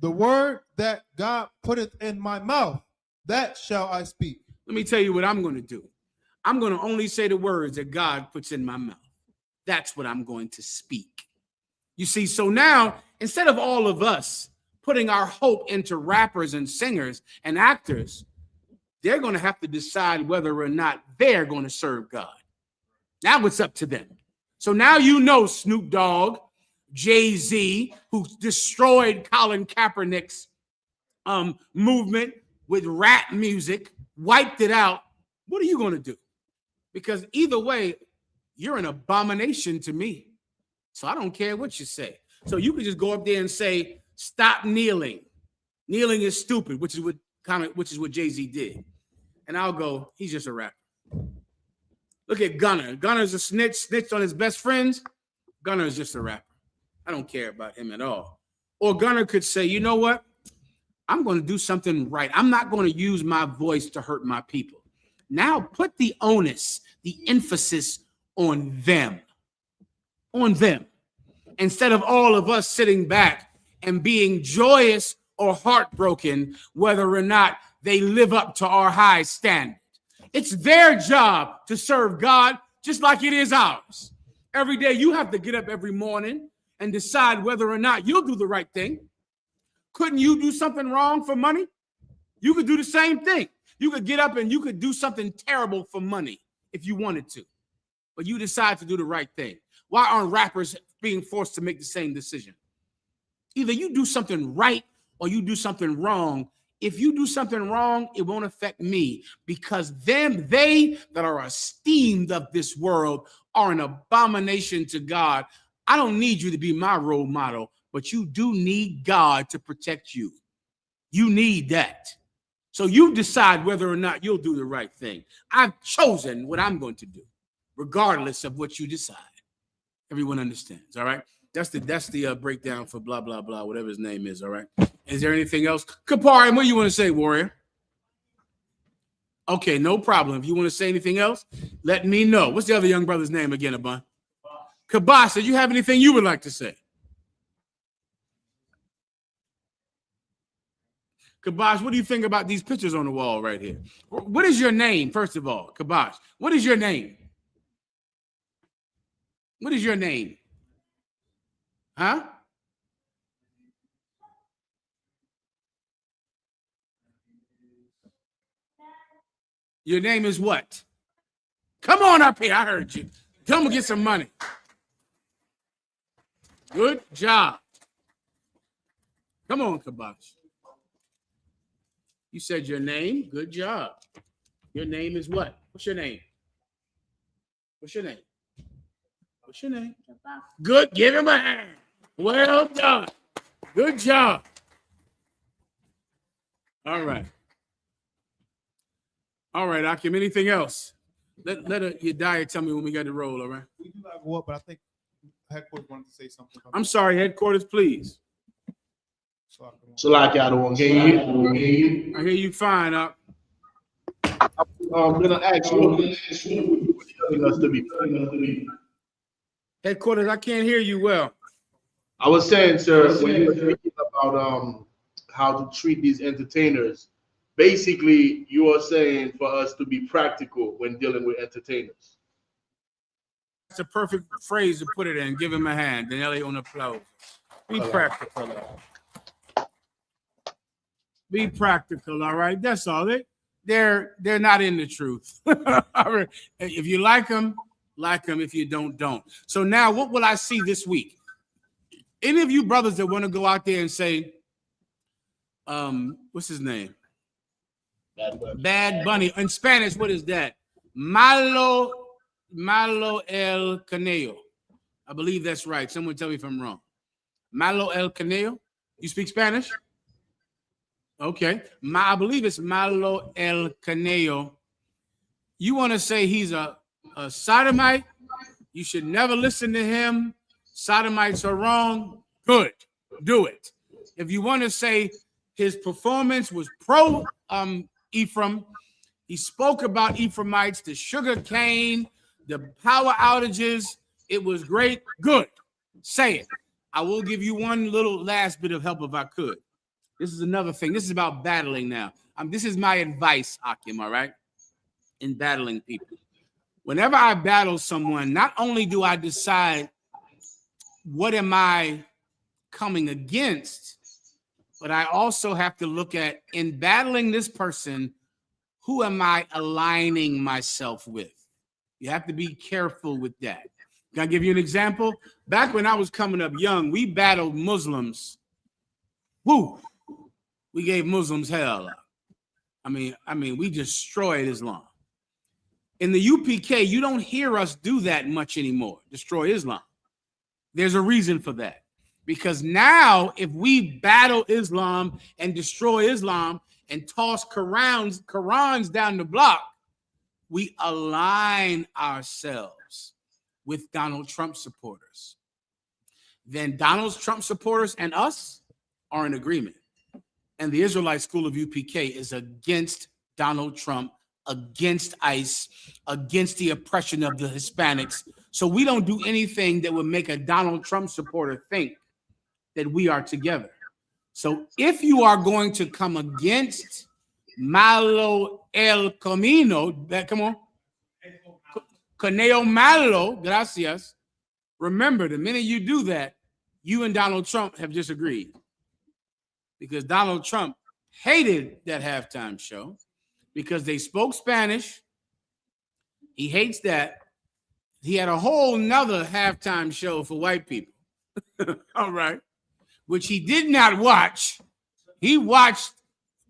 The word that God putteth in my mouth, that shall I speak. Let me tell you what I'm going to do. I'm going to only say the words that God puts in my mouth. That's what I'm going to speak. You see, so now, instead of all of us putting our hope into rappers and singers and actors, they're going to have to decide whether or not they're going to serve God. Now it's up to them. So now you know Snoop Dogg, Jay-Z, who destroyed Colin Kaepernick's movement with rap music, wiped it out. What are you going to do? Because either way, you're an abomination to me. So I don't care what you say. So you can just go up there and say, stop kneeling. Kneeling is stupid, which is what Jay-Z did. And I'll go, he's just a rapper. Look at Gunner. Gunner's a snitched on his best friends. Gunner is just a rapper. I don't care about him at all. Or Gunner could say, you know what? I'm going to do something right. I'm not going to use my voice to hurt my people. Now put the onus, the emphasis on them. On them. Instead of all of us sitting back and being joyous or heartbroken whether or not they live up to our high standard. It's their job to serve God just like it is ours. Every day you have to get up every morning and decide whether or not you'll do the right thing. Couldn't you do something wrong for money? You could do the same thing. You could get up and you could do something terrible for money if you wanted to, but you decide to do the right thing. Why aren't rappers being forced to make the same decision? Either you do something right or you do something wrong if you do something wrong, it won't affect me, because they that are esteemed of this world are an abomination to God. I don't need you to be my role model, but you do need God to protect you. You need that. So you decide whether or not you'll do the right thing. I've chosen what I'm going to do, regardless of what you decide. Everyone understands, all right? That's the breakdown for blah, blah, blah, whatever his name is, all right? Is there anything else? Kapari, what do you want to say, warrior? Okay, no problem. If you want to say anything else, let me know. What's the other young brother's name again, Abun? Kabas, did you have anything you would like to say? Kabash, what do you think about these pictures on the wall right here? What is your name, first of all, Kabash? What is your name? What is your name? Huh? Your name is what? Come on up here. I heard you. Come and get some money. Good job. Come on, Kabash. You said your name. Good job. Your name is what? What's your name? What's your name? What's your name? Good. Give him a hand. Well done. Good job. All right. All right, Akim. Anything else? Let your diet tell me when we got to roll, all right? We do have what, but I think headquarters wanted to say something. I'm sorry, headquarters, please. So like I don't hear you. I hear you fine, Up. I'm gonna ask you what you're telling us to be. Headquarters, I can't hear you well. I was saying, sir, when you were speaking about how to treat these entertainers, basically you are saying for us to be practical when dealing with entertainers. That's a perfect phrase to put it in. Give him a hand. Then Elliot on applause. Be practical. Be practical, all right? That's all. They're not in the truth. If you like them. If you don't. So now what will I see this week? Any of you brothers that want to go out there and say, what's his name? Bad Bunny. In Spanish, what is that? Malo el Caneo. I believe that's right. Someone tell me if I'm wrong. Malo el Caneo. You speak Spanish? Okay. I believe it's Malo el Caneo. You want to say he's a sodomite? You should never listen to him. Sodomites are wrong. Good. Do it. If you want to say his performance was pro Ephraim, he spoke about Ephraimites, the sugar cane, the power outages. It was great. Good. Say it. I will give you one little last bit of help if I could. This is another thing. This is about battling now. This is my advice, Akim, all right? In battling people. Whenever I battle someone, not only do I decide what am I coming against, but I also have to look at, in battling this person, who am I aligning myself with? You have to be careful with that. Can I give you an example? Back when I was coming up young, we battled Muslims. Woo! We gave Muslims hell. I mean, we destroyed Islam. In the UPK, you don't hear us do that much anymore, destroy Islam. There's a reason for that. Because now, if we battle Islam and destroy Islam and toss Qurans down the block, we align ourselves with Donald Trump supporters. Then Donald Trump supporters and us are in agreement. And the Israelite school of UPK is against Donald Trump, against ICE, against the oppression of the Hispanics. So we don't do anything that would make a Donald Trump supporter think that we are together. So if you are going to come against Malo el Camino, come on, Caneo Malo, gracias. Remember, the minute you do that, you and Donald Trump have disagreed. Because Donald Trump hated that halftime show because they spoke Spanish. He hates that. He had a whole nother halftime show for white people. All right. Which he did not watch. He watched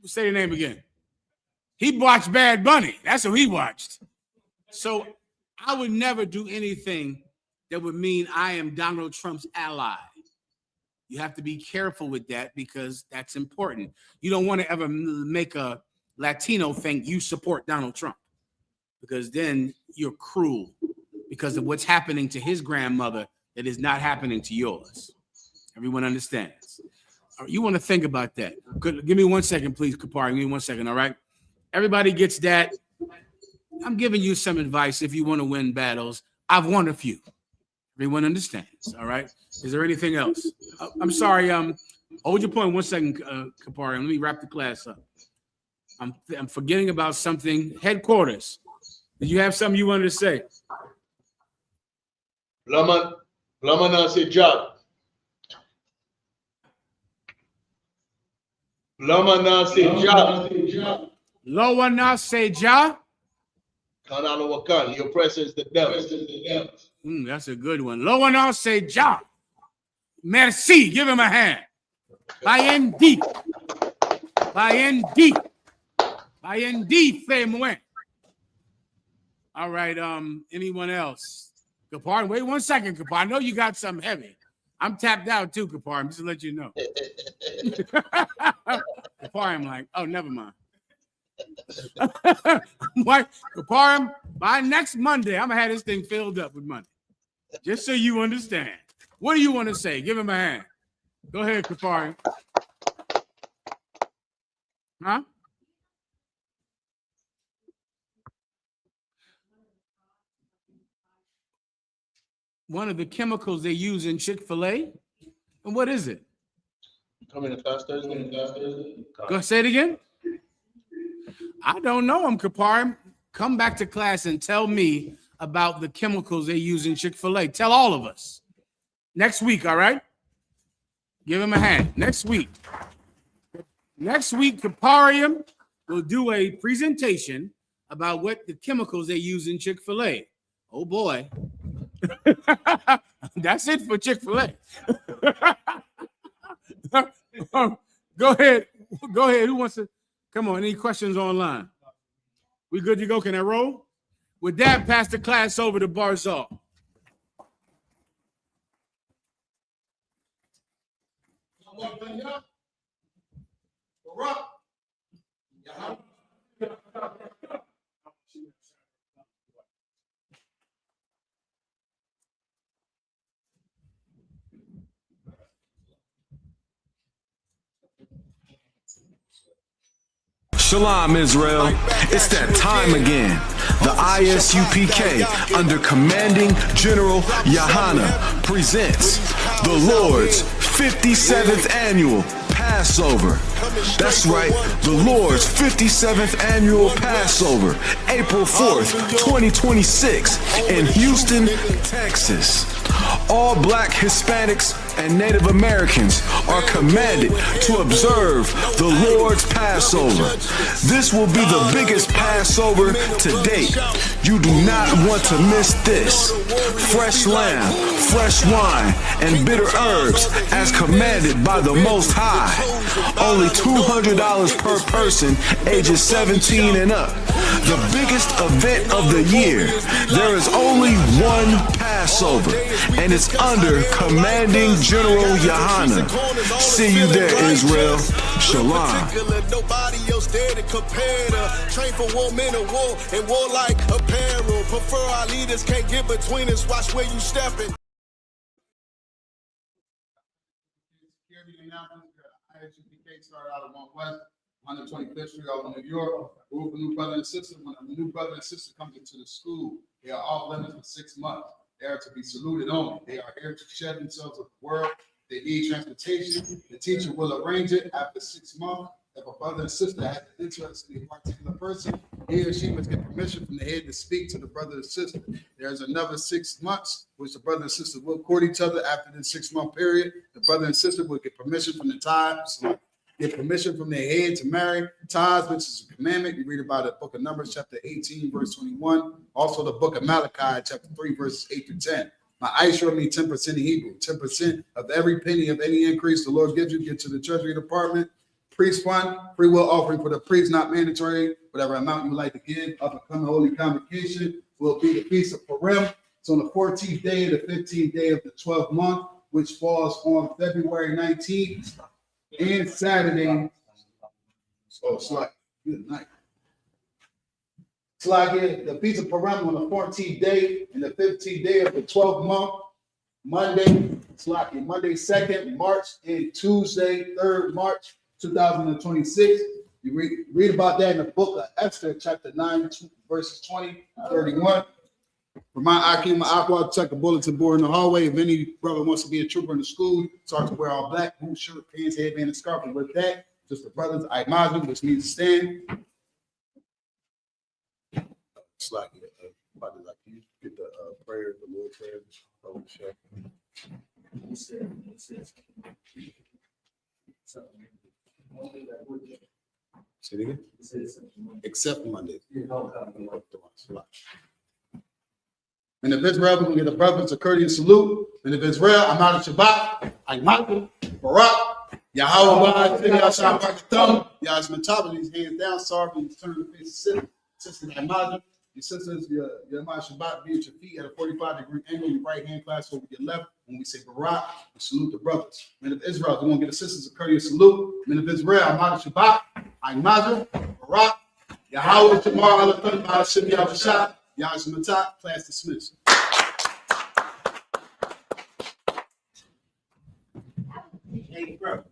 Say the name again. He watched Bad Bunny. That's what he watched. So I would never do anything that would mean I am Donald Trump's ally. You have to be careful with that because that's important. You don't want to ever make a Latino think you support Donald Trump because then you're cruel because of what's happening to his grandmother that is not happening to yours. Everyone understands. You want to think about that. Give me 1 second, please, Kapari. Give me 1 second, all right? Everybody gets that. I'm giving you some advice if you want to win battles. I've won a few. Everyone understands, all right? Is there anything else? I'm sorry. Hold your point 1 second, Kapari. Let me wrap the class up. I'm forgetting about something. Headquarters. Did you have something you wanted to say? Blama now say job. Blama now say job. Lower now say ja. Kanalo Wakan, your presence the devil. That's a good one. Lower now say ja. Merci. Give him a hand. Bayendi. Bayendi. Bayendi fait moins. All right. Anyone else? Kapar, wait 1 second, Kapar. I know you got something heavy. I'm tapped out too, Kapar. Just to let you know. Kapar, I'm like, oh, never mind. What? Kapar, by next Monday, I'm gonna have this thing filled up with money. Just so you understand. What do you want to say? Give him a hand. Go ahead, Kapar. Huh? One of the chemicals they use in Chick-fil-A? And what is it? Coming to class Thursday. Go say it again. I don't know them, Kapar. Come back to class and tell me about the chemicals they use in Chick-fil-A. Tell all of us. Next week, all right? Give him a hand. Next week. Next week, Kaparium will do a presentation about what the chemicals they use in Chick-fil-A. Oh, boy. That's it for Chick-fil-A. Go ahead. Go ahead. Who wants to? Come on. Any questions online? We good to go? Can I roll? With that, pass the class over to Barzal. Shalom, Israel. It's that time again. The I.S.U.P.K. under commanding General YAHANNA presents the Lord's 57th annual Passover. That's right, the Lord's 57th annual Passover, April 4th, 2026 in Houston, Texas. All Black, Hispanics, and Native Americans are commanded to observe the Lord's Passover. This will be the biggest Passover to date. You do not want to miss this. Fresh lamb, fresh wine, and bitter herbs as commanded by the Most High. Only $200 per person ages 17 and up. The biggest event of the year. There is only one Passover, and it's under commanding General YAHANNA. See you there, Israel. Shalom. Nobody else there to compare to. Train for war, men of war, and warlike apparel. Prefer our leaders, can't get between us. Watch where you stepping. Security announcement. I.S.U.P.K. started out of 1 West, 125th Street, all in New York. Group of new brother and sister. When a new brother and sister comes into the school, they are off limits for 6 months. They are to be saluted only. They are here to shed themselves with the world. They need transportation. The teacher will arrange it after 6 months. If a brother and sister has an interest in a particular person, he or she must get permission from the head to speak to the brother and sister. There's another 6 months, which the brother and sister will court each other. After the 6 month period, the brother and sister will get permission from the tithes, get permission from their head to marry. Tithes, which is a commandment. You read about it, book of Numbers, chapter 18, verse 21. Also the book of Malachi, chapter 3, verses 8 through 10. My I.S.U.P.K means 10% in Hebrew. 10% of every penny of any increase the Lord gives you, get to the treasury department. priest fund, free will offering for the priest, not mandatory. Whatever amount you like to give, up and coming holy convocation will be the Feast of Purim. It's on the 14th day of the 15th day of the 12th month, which falls on February 19th and Saturday. Oh, it's like good night. It's like the Feast of Purim on the 14th day and the 15th day of the 12th month. Monday, it's like Monday 2nd March and Tuesday 3rd March 2026. You read about that in the book of Esther, chapter 9, verses 20 to 31. Remind Akim Aqua, check the bulletin board in the hallway. If any brother wants to be a trooper in the school, start to wear all black, boot, shirt, pants, headband, and scarf. And with that, just the brothers, I.S.U.P.K, which means to stand. It's like, can you get the prayer, the Lord prayer? Oh, shit. Say it again? Except Monday. And if it's real, we can get the brothers a courteous salute. And if it's real, I'm out of Shabbat. I'm Michael, Barak, Yahweh, Yahshua, Thumb, Yahshua, top of these hands down. Sorry, you turn the face of sisters, Imagine. Your sisters, your Shabbat, be at your feet at a 45-degree angle. Your right hand clasp over your left. When we say Barak, we salute the brothers. And if Israel, we want to get the sisters a courteous salute. And if it's real, I'm out of Shabbat. I'm Barak, Yahweh, tomorrow, Allah, Hashem, Yahweh, Yahshua, class dismissed. Hey, bro.